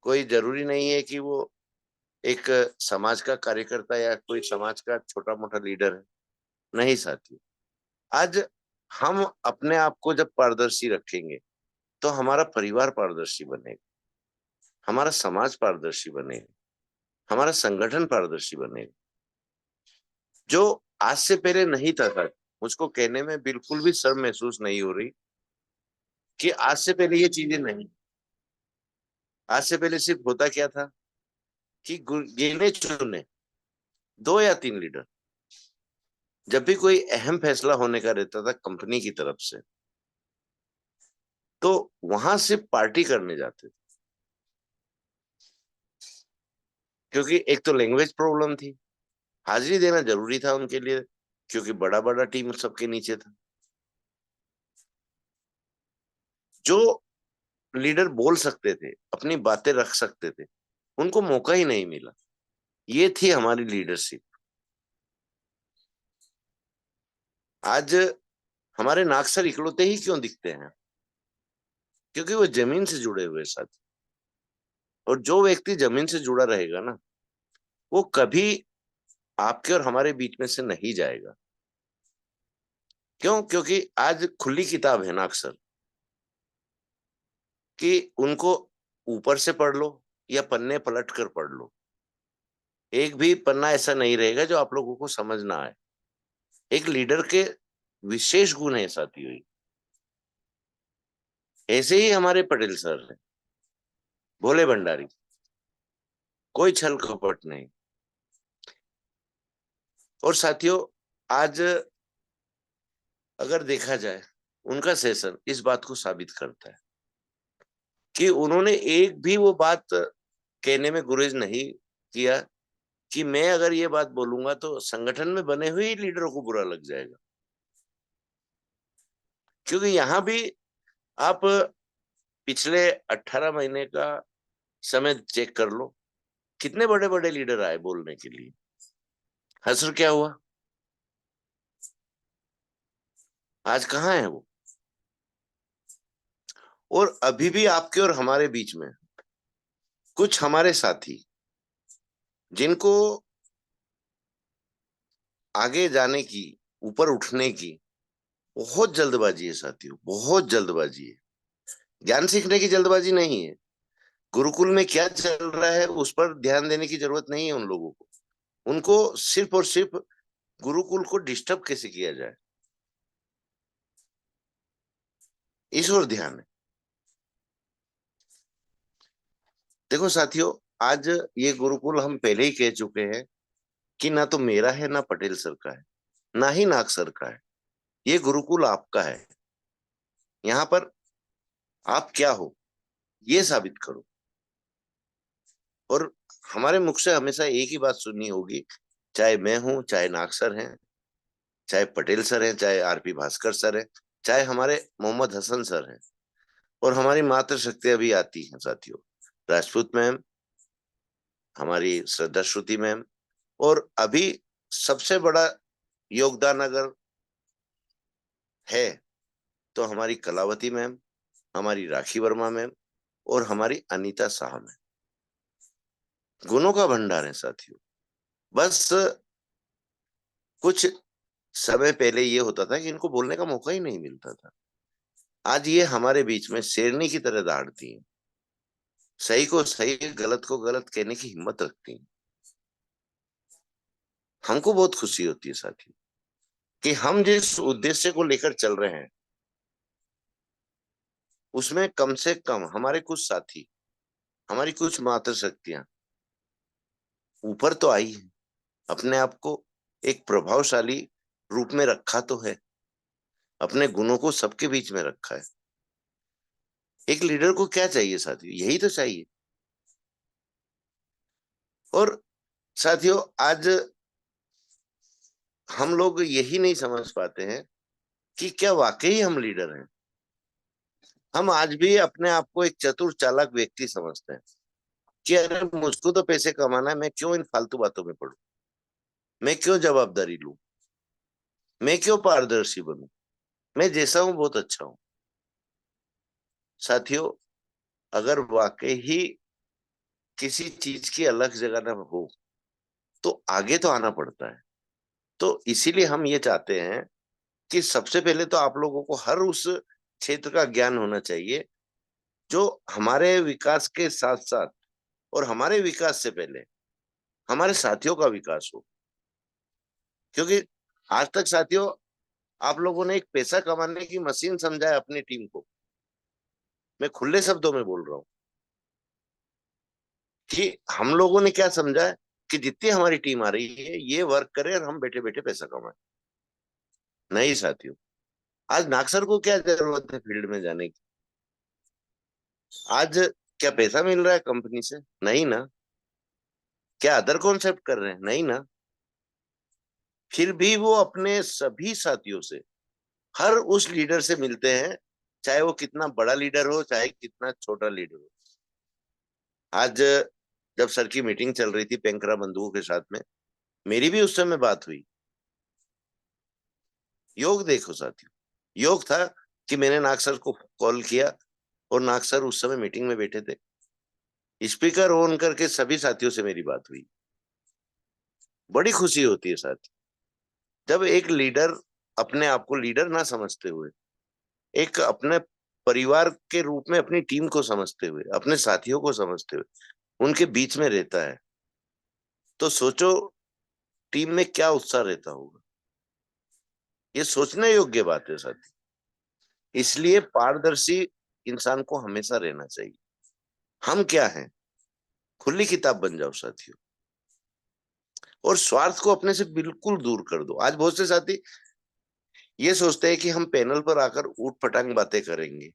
कोई जरूरी नहीं है कि वो एक समाज का कार्यकर्ता या कोई समाज का छोटा मोटा लीडर है। नहीं साथियों, आज हम अपने आप को जब पारदर्शी रखेंगे तो हमारा परिवार पारदर्शी बनेगा, हमारा समाज पारदर्शी बनेगा, हमारा संगठन पारदर्शी बनेगा। जो आज से पहले नहीं था सर, मुझको कहने में बिल्कुल भी शर्म महसूस नहीं हो रही कि आज से पहले ये चीजें नहीं। आज से पहले सिर्फ होता क्या था कि गिने चुने 2 या 3 लीडर, जब भी कोई अहम फैसला होने का रहता था कंपनी की तरफ से, तो वहां सिर्फ पार्टी करने जाते थे, क्योंकि एक तो लैंग्वेज प्रॉब्लम थी, हाजिरी देना जरूरी था उनके लिए, क्योंकि बड़ा बड़ा टीम सबके नीचे था। जो लीडर बोल सकते थे, अपनी बातें रख सकते थे, उनको मौका ही नहीं मिला। ये थी हमारी लीडरशिप। आज हमारे नागसर इकलौते ही क्यों दिखते हैं? क्योंकि वो जमीन से जुड़े हुए साथी, और जो व्यक्ति जमीन से जुड़ा रहेगा ना, वो कभी आपके और हमारे बीच में से नहीं जाएगा। क्यों? क्योंकि आज खुली किताब है नागसर कि उनको ऊपर से पढ़ लो या पन्ने पलट कर पढ़ लो, एक भी पन्ना ऐसा नहीं रहेगा जो आप लोगों को समझ ना आए। एक लीडर के विशेष गुण है साथियों। ऐसे ही हमारे पटेल सर हैं, भोले भंडारी, कोई छल कपट नहीं। और साथियों, आज अगर देखा जाए, उनका सेशन इस बात को साबित करता है कि उन्होंने एक भी वो बात कहने में गुरेज नहीं किया कि मैं अगर ये बात बोलूंगा तो संगठन में बने हुए ही लीडरों को बुरा लग जाएगा। क्योंकि यहां भी आप पिछले 18 महीने का समय चेक कर लो, कितने बड़े बड़े लीडर आए बोलने के लिए, असर क्या हुआ? आज कहाँ है वो? और अभी भी आपके और हमारे बीच में कुछ हमारे साथी, जिनको आगे जाने की, ऊपर उठने की बहुत जल्दबाजी है साथियों, बहुत जल्दबाजी है। ज्ञान सीखने की जल्दबाजी नहीं है। गुरुकुल में क्या चल रहा है उस पर ध्यान देने की जरूरत नहीं है उन लोगों को। उनको सिर्फ और सिर्फ गुरुकुल को डिस्टर्ब कैसे किया जाए, इस ओर ध्यान है। देखो साथियों, आज ये गुरुकुल हम पहले ही कह चुके हैं कि ना तो मेरा है, ना पटेल सर का है, ना ही नाग सर का है। ये गुरुकुल आपका है। यहाँ पर आप क्या हो ये साबित करो। और हमारे मुख से हमेशा एक ही बात सुननी होगी, चाहे मैं हूं, चाहे नाग सर हैं, चाहे पटेल सर हैं, चाहे आरपी भास्कर सर हैं, चाहे हमारे मोहम्मद हसन सर हैं, और हमारी मातृ शक्तियां भी आती हैं साथियों, राजपूत मैम, हमारी श्रद्धा श्रुति मैम, और अभी सबसे बड़ा योगदान अगर है तो हमारी कलावती मैम, हमारी राखी वर्मा मैम और हमारी अनीता शाह मैम। गुणों का भंडार है साथियों। बस कुछ समय पहले ये होता था कि इनको बोलने का मौका ही नहीं मिलता था। आज ये हमारे बीच में शेरनी की तरह दौड़ती हैं, सही को सही, गलत को गलत कहने की हिम्मत रखती हैं। हमको बहुत खुशी होती है साथियों कि हम जिस उद्देश्य को लेकर चल रहे हैं उसमें कम से कम हमारे कुछ साथी, हमारी कुछ मातृ शक्तियां ऊपर तो आई है, अपने आप को एक प्रभावशाली रूप में रखा तो है, अपने गुणों को सबके बीच में रखा है। एक लीडर को क्या चाहिए साथियों? यही तो चाहिए। और साथियों, आज हम लोग यही नहीं समझ पाते हैं कि क्या वाकई हम लीडर हैं। हम आज भी अपने आप को एक चतुर चालाक व्यक्ति समझते हैं कि अरे मुझको तो पैसे कमाना है, मैं क्यों इन फालतू बातों में पड़ूं, मैं क्यों जवाबदारी लूं, मैं क्यों पारदर्शी बनूं, मैं जैसा हूं बहुत अच्छा हूं। साथियों, अगर वाकई ही किसी चीज की अलग जगह ना हो तो आगे तो आना पड़ता है। तो इसीलिए हम ये चाहते हैं कि सबसे पहले तो आप लोगों को हर उस क्षेत्र का ज्ञान होना चाहिए जो हमारे विकास के साथ साथ और हमारे विकास से पहले हमारे साथियों का विकास हो। क्योंकि आज तक साथियों आप लोगों ने एक पैसा कमाने की मशीन समझा है अपनी टीम को। मैं खुले शब्दों में बोल रहा हूं कि हम लोगों ने क्या समझा है कि जितनी हमारी टीम आ रही है ये वर्क करे और हम बैठे बैठे पैसा कमाए। नहीं साथियों, आज नागसर को क्या जरूरत है फील्ड में जाने की? आज क्या पैसा मिल रहा है कंपनी से? नहीं ना। क्या अदर कॉन्सेप्ट कर रहे हैं? नहीं ना। फिर भी वो अपने सभी साथियों से, हर उस लीडर से मिलते हैं, चाहे वो कितना बड़ा लीडर हो चाहे कितना छोटा लीडर हो। आज जब सर की मीटिंग चल रही थी पेंकरा बंधुओं के साथ में, मेरी भी उस समय बात हुई। योग देखो साथियों, योग था कि मैंने नाग सर को कॉल किया और नाग सर उस समय मीटिंग में बैठे थे। स्पीकर ऑन करके सभी साथियों से मेरी बात हुई। बड़ी खुशी होती है साथी जब एक लीडर अपने आप को लीडर ना समझते हुए एक अपने परिवार के रूप में अपनी टीम को समझते हुए, अपने साथियों को समझते हुए उनके बीच में रहता है। तो सोचो टीम में क्या उत्साह रहता होगा। ये सोचने योग्य बात है साथी। इसलिए पारदर्शी इंसान को हमेशा रहना चाहिए। हम क्या हैं, खुली किताब बन जाओ साथियों, और स्वार्थ को अपने से बिल्कुल दूर कर दो। आज बहुत से साथी ये सोचते हैं कि हम पैनल पर आकर ऊट पटांग बातें करेंगे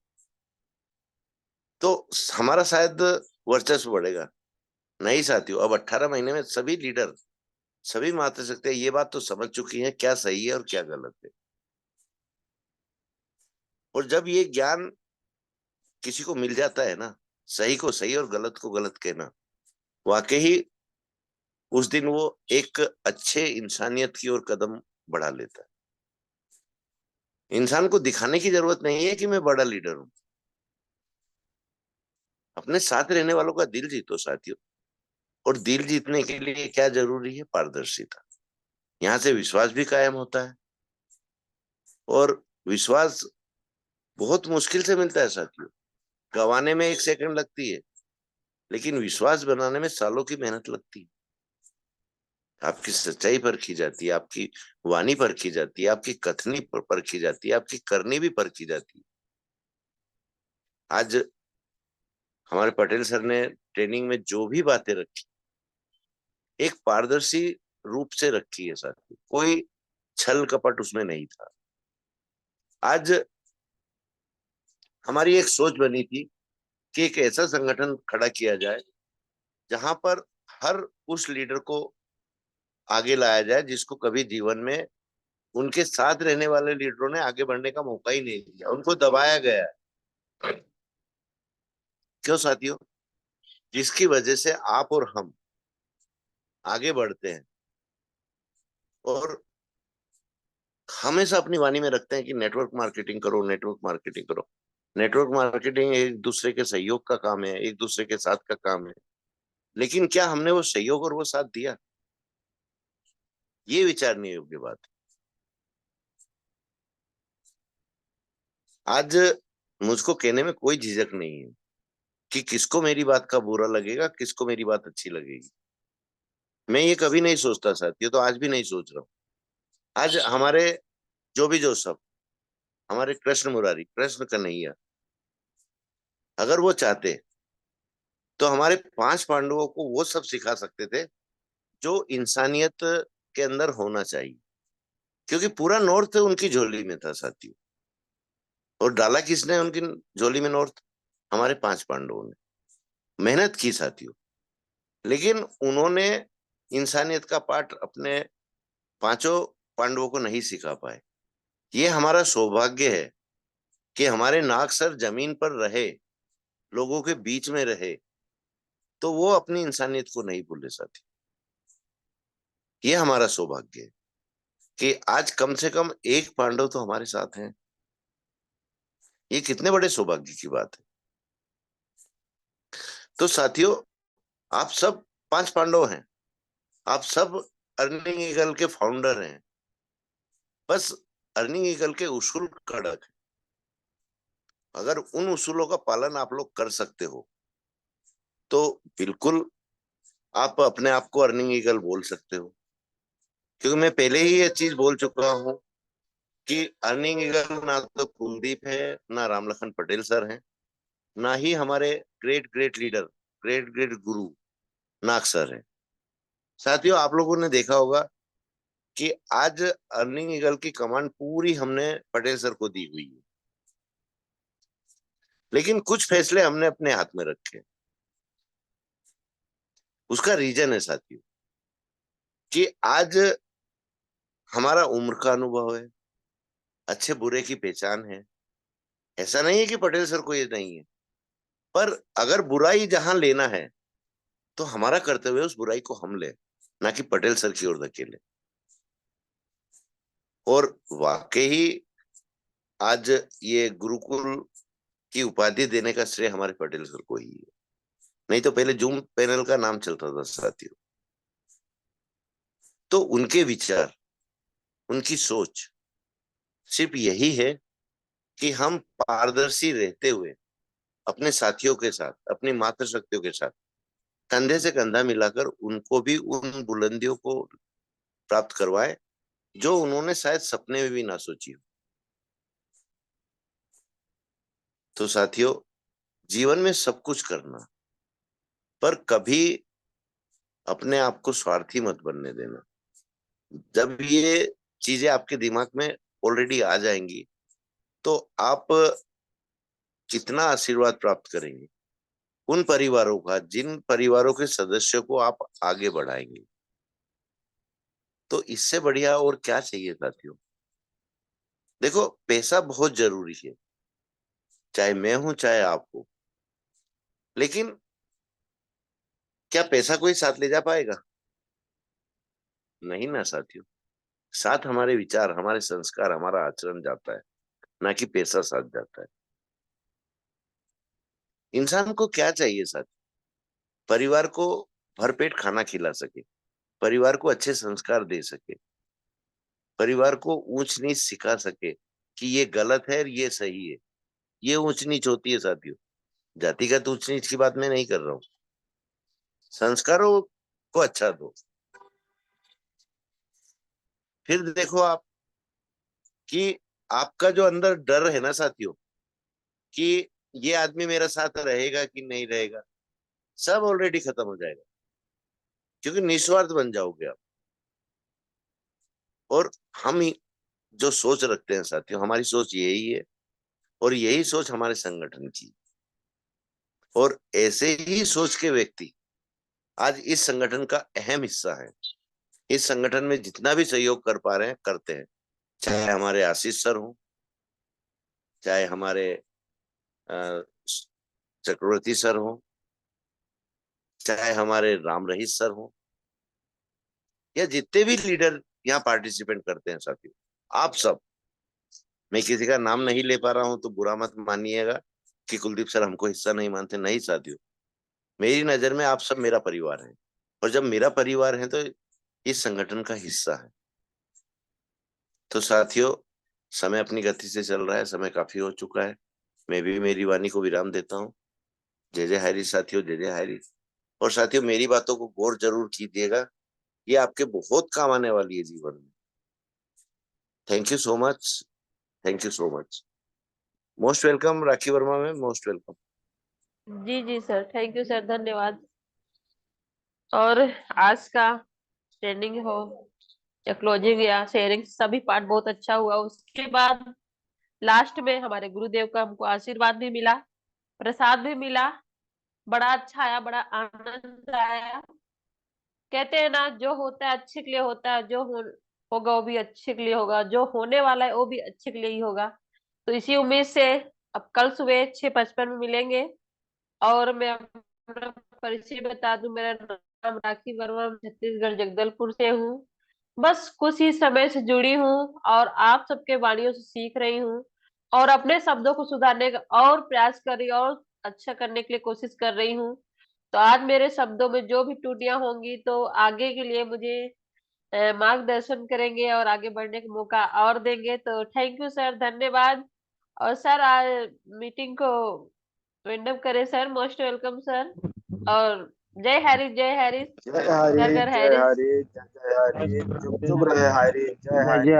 तो हमारा शायद वर्चस्व बढ़ेगा। नहीं साथियों, अब 18 महीने में सभी लीडर, सभी मात्र सकते हैं ये बात तो समझ चुकी हैं क्या सही है और क्या गलत है। और जब ये ज्ञान किसी को मिल जाता है ना, सही को सही और गलत को गलत कहना, वाकई ही उस दिन वो एक अच्छे इंसानियत की ओर कदम बढ़ा लेता है। इंसान को दिखाने की जरूरत नहीं है कि मैं बड़ा लीडर हूं। अपने साथ रहने वालों का दिल जीतो साथियों। और दिल जीतने के लिए क्या जरूरी है? पारदर्शिता। यहाँ से विश्वास भी कायम होता है, और विश्वास बहुत मुश्किल से मिलता है साथियों। गंवाने में 1 सेकंड लगती है, लेकिन विश्वास बनाने में सालों की मेहनत लगती है। आपकी सच्चाई परखी जाती है, आपकी वाणी परखी जाती है, आपकी कथनी परखी जाती है, आपकी करनी भी परखी जाती है। आज हमारे पटेल सर ने ट्रेनिंग में जो भी बातें रखी एक पारदर्शी रूप से रखी है साथियों, कोई छल कपट उसमें नहीं था। आज हमारी एक सोच बनी थी कि एक ऐसा संगठन खड़ा किया जाए जहां पर हर उस लीडर को आगे लाया जाए जिसको कभी जीवन में उनके साथ रहने वाले लीडरों ने आगे बढ़ने का मौका ही नहीं दिया, उनको दबाया गया है। क्यों साथियों? जिसकी वजह से आप और हम आगे बढ़ते हैं और हमेशा अपनी वाणी में रखते हैं कि नेटवर्क मार्केटिंग करो, नेटवर्क मार्केटिंग करो। नेटवर्क मार्केटिंग एक दूसरे के सहयोग का काम है, एक दूसरे के साथ का काम है, लेकिन क्या हमने वो सहयोग और वो साथ दिया? ये विचारने योग्य बात है। आज मुझको कहने में कोई झिझक नहीं है कि किसको मेरी बात का बुरा लगेगा, किसको मेरी बात अच्छी लगेगी। मैं ये कभी नहीं सोचता साथियों, तो आज भी नहीं सोच रहा हूँ। आज हमारे जो सब हमारे कृष्ण मुरारी, कृष्ण कन्हैया, अगर वो चाहते तो हमारे 5 पांडवों को वो सब सिखा सकते थे जो इंसानियत के अंदर होना चाहिए, क्योंकि पूरा नॉर्थ उनकी झोली में था साथियों। और डाला किसने उनकी झोली में नॉर्थ? हमारे 5 पांडवों ने मेहनत की साथियों, लेकिन उन्होंने इंसानियत का पाठ अपने 5 पांडवों को नहीं सिखा पाए। ये हमारा सौभाग्य है कि हमारे नाग सर जमीन पर रहे, लोगों के बीच में रहे, तो वो अपनी इंसानियत को नहीं भूले साथी। ये हमारा सौभाग्य है कि आज कम से कम एक पांडव तो हमारे साथ हैं। ये कितने बड़े सौभाग्य की बात है। तो साथियों, आप सब 5 पांडव हैं, आप सब अर्निंग ईगल के फाउंडर हैं। बस अर्निंग ईगल के उसूल कड़क है। अगर उन उसूलों का पालन आप लोग कर सकते हो तो बिल्कुल आप अपने आप को अर्निंग ईगल बोल सकते हो, क्योंकि मैं पहले ही ये चीज बोल चुका हूं कि अर्निंग ईगल ना तो कुलदीप है, ना रामलखन पटेल सर हैं, ना ही हमारे great great leader, great great गुरु नाग सर हैं। साथियों, आप लोगों ने देखा होगा कि आज अर्निंग ईगल की कमांड पूरी हमने पटेल सर को दी हुई है, लेकिन कुछ फैसले हमने अपने हाथ में रखे। उसका रीजन है साथियों कि आज हमारा उम्र का अनुभव है, अच्छे बुरे की पहचान है। ऐसा नहीं है कि पटेल सर को ये नहीं है, पर अगर बुराई जहां लेना है तो हमारा कर्तव्य है उस बुराई को हम ले, ना कि पटेल सर की ओर धकेले। और वाकई आज ये गुरुकुल की उपाधि देने का श्रेय हमारे पटेल सर को ही है। नहीं तो पहले जूम पैनल का नाम चलता था साथियों। तो उनके विचार, उनकी सोच सिर्फ यही है कि हम पारदर्शी रहते हुए अपने साथियों के साथ, अपनी मातृशक्तियों के साथ कंधे से कंधा मिलाकर उनको भी उन बुलंदियों को प्राप्त करवाए जो उन्होंने शायद सपने में भी ना सोची हो। तो साथियों, जीवन में सब कुछ करना, पर कभी अपने आप को स्वार्थी मत बनने देना। जब ये चीजें आपके दिमाग में ऑलरेडी आ जाएंगी तो आप कितना आशीर्वाद प्राप्त करेंगे उन परिवारों का जिन परिवारों के सदस्यों को आप आगे बढ़ाएंगे। तो इससे बढ़िया और क्या चाहिए साथियों। देखो, पैसा बहुत जरूरी है, चाहे मैं हूं चाहे आप हो, लेकिन क्या पैसा कोई साथ ले जा पाएगा? नहीं ना साथियों। साथ हमारे विचार, हमारे संस्कार, हमारा आचरण जाता है, ना कि पैसा साथ जाता है। इंसान को क्या चाहिए साथी? परिवार को भरपेट खाना खिला सके, परिवार को अच्छे संस्कार दे सके, परिवार को ऊंच नीच सिखा सके कि ये गलत है और ये सही है। ये ऊंच नीच होती है साथियों। जातिगत ऊंच नीच की बात मैं नहीं कर रहा हूँ। संस्कारों को अच्छा दो। फिर देखो आप कि आपका जो अंदर डर है ना साथियों कि ये आदमी मेरा साथ रहेगा कि नहीं रहेगा, सब ऑलरेडी खत्म हो जाएगा, क्योंकि निस्वार्थ बन जाओगे आप। और हम जो सोच रखते हैं साथियों, हमारी सोच यही है और यही सोच हमारे संगठन की। और ऐसे ही सोच के व्यक्ति आज इस संगठन का अहम हिस्सा है। इस संगठन में जितना भी सहयोग कर पा रहे हैं करते हैं, चाहे हमारे आशीष सर हो, चाहे हमारे चक्रवर्ती सर हो, चाहे हमारे राम रहीस सर हो, या जितने भी लीडर यहाँ पार्टिसिपेट करते हैं साथियों, आप सब, मैं किसी का नाम नहीं ले पा रहा हूं तो बुरा मत मानिएगा कि कुलदीप सर हमको हिस्सा नहीं मानते, नहीं साथियों, मेरी नजर में आप सब मेरा परिवार है, और जब मेरा परिवार है तो इस संगठन का हिस्सा है। तो साथियों, समय अपनी गति से चल रहा है, समय काफी हो चुका है, मैं भी मेरी वाणी को विराम देता हूँ। जय जय हरी साथियों, जय जय हरी। और साथियों, मेरी बातों को गौर जरूर कीजिएगा, ये आपके बहुत काम आने वाली है जीवन में। Thank you so much, thank you so much. Most welcome Rakhi Verma ma'am, most welcome. जी जी सर, थैंक यू सर, धन्यवाद। और आज का ट्रेनिंग हो या क्लोजिंग या शेयरिंग, सभी पार्ट बहुत अच्छा हुआ। उसके बाद लास्ट में हमारे गुरुदेव का हमको आशीर्वाद भी मिला, प्रसाद भी मिला, बड़ा अच्छा आया, बड़ा आनंद आया। कहते हैं ना, जो होता है अच्छे के लिए होता है, जो होगा वो भी अच्छे के लिए होगा, जो होने वाला है वो भी अच्छे के लिए ही होगा। तो इसी उम्मीद से अब कल सुबह 6:55 में मिलेंगे। और मैं अपना परिचय बता दूं, मेरा नाम राखी वर्मा, छत्तीसगढ़ जगदलपुर से हूँ। बस कुछ ही समय से जुड़ी हूँ और आप सबके वाणियों से सीख रही हूँ और अपने शब्दों को सुधारने का और प्रयास कर रही हूँ और अच्छा करने के लिए कोशिश कर रही हूँ। तो आज मेरे शब्दों में जो भी त्रुटियां होंगी तो आगे के लिए मुझे मार्गदर्शन करेंगे और आगे बढ़ने का मौका और देंगे। तो थैंक यू सर, धन्यवाद। और सर, आज मीटिंग को विंडअप करें सर, मोस्ट वेलकम सर। और जय हरी, जय हरी, जय घर हरी, घर जय हरी। हरी, जय जय हरी, जुग जुग रहे हरी, जय हरी।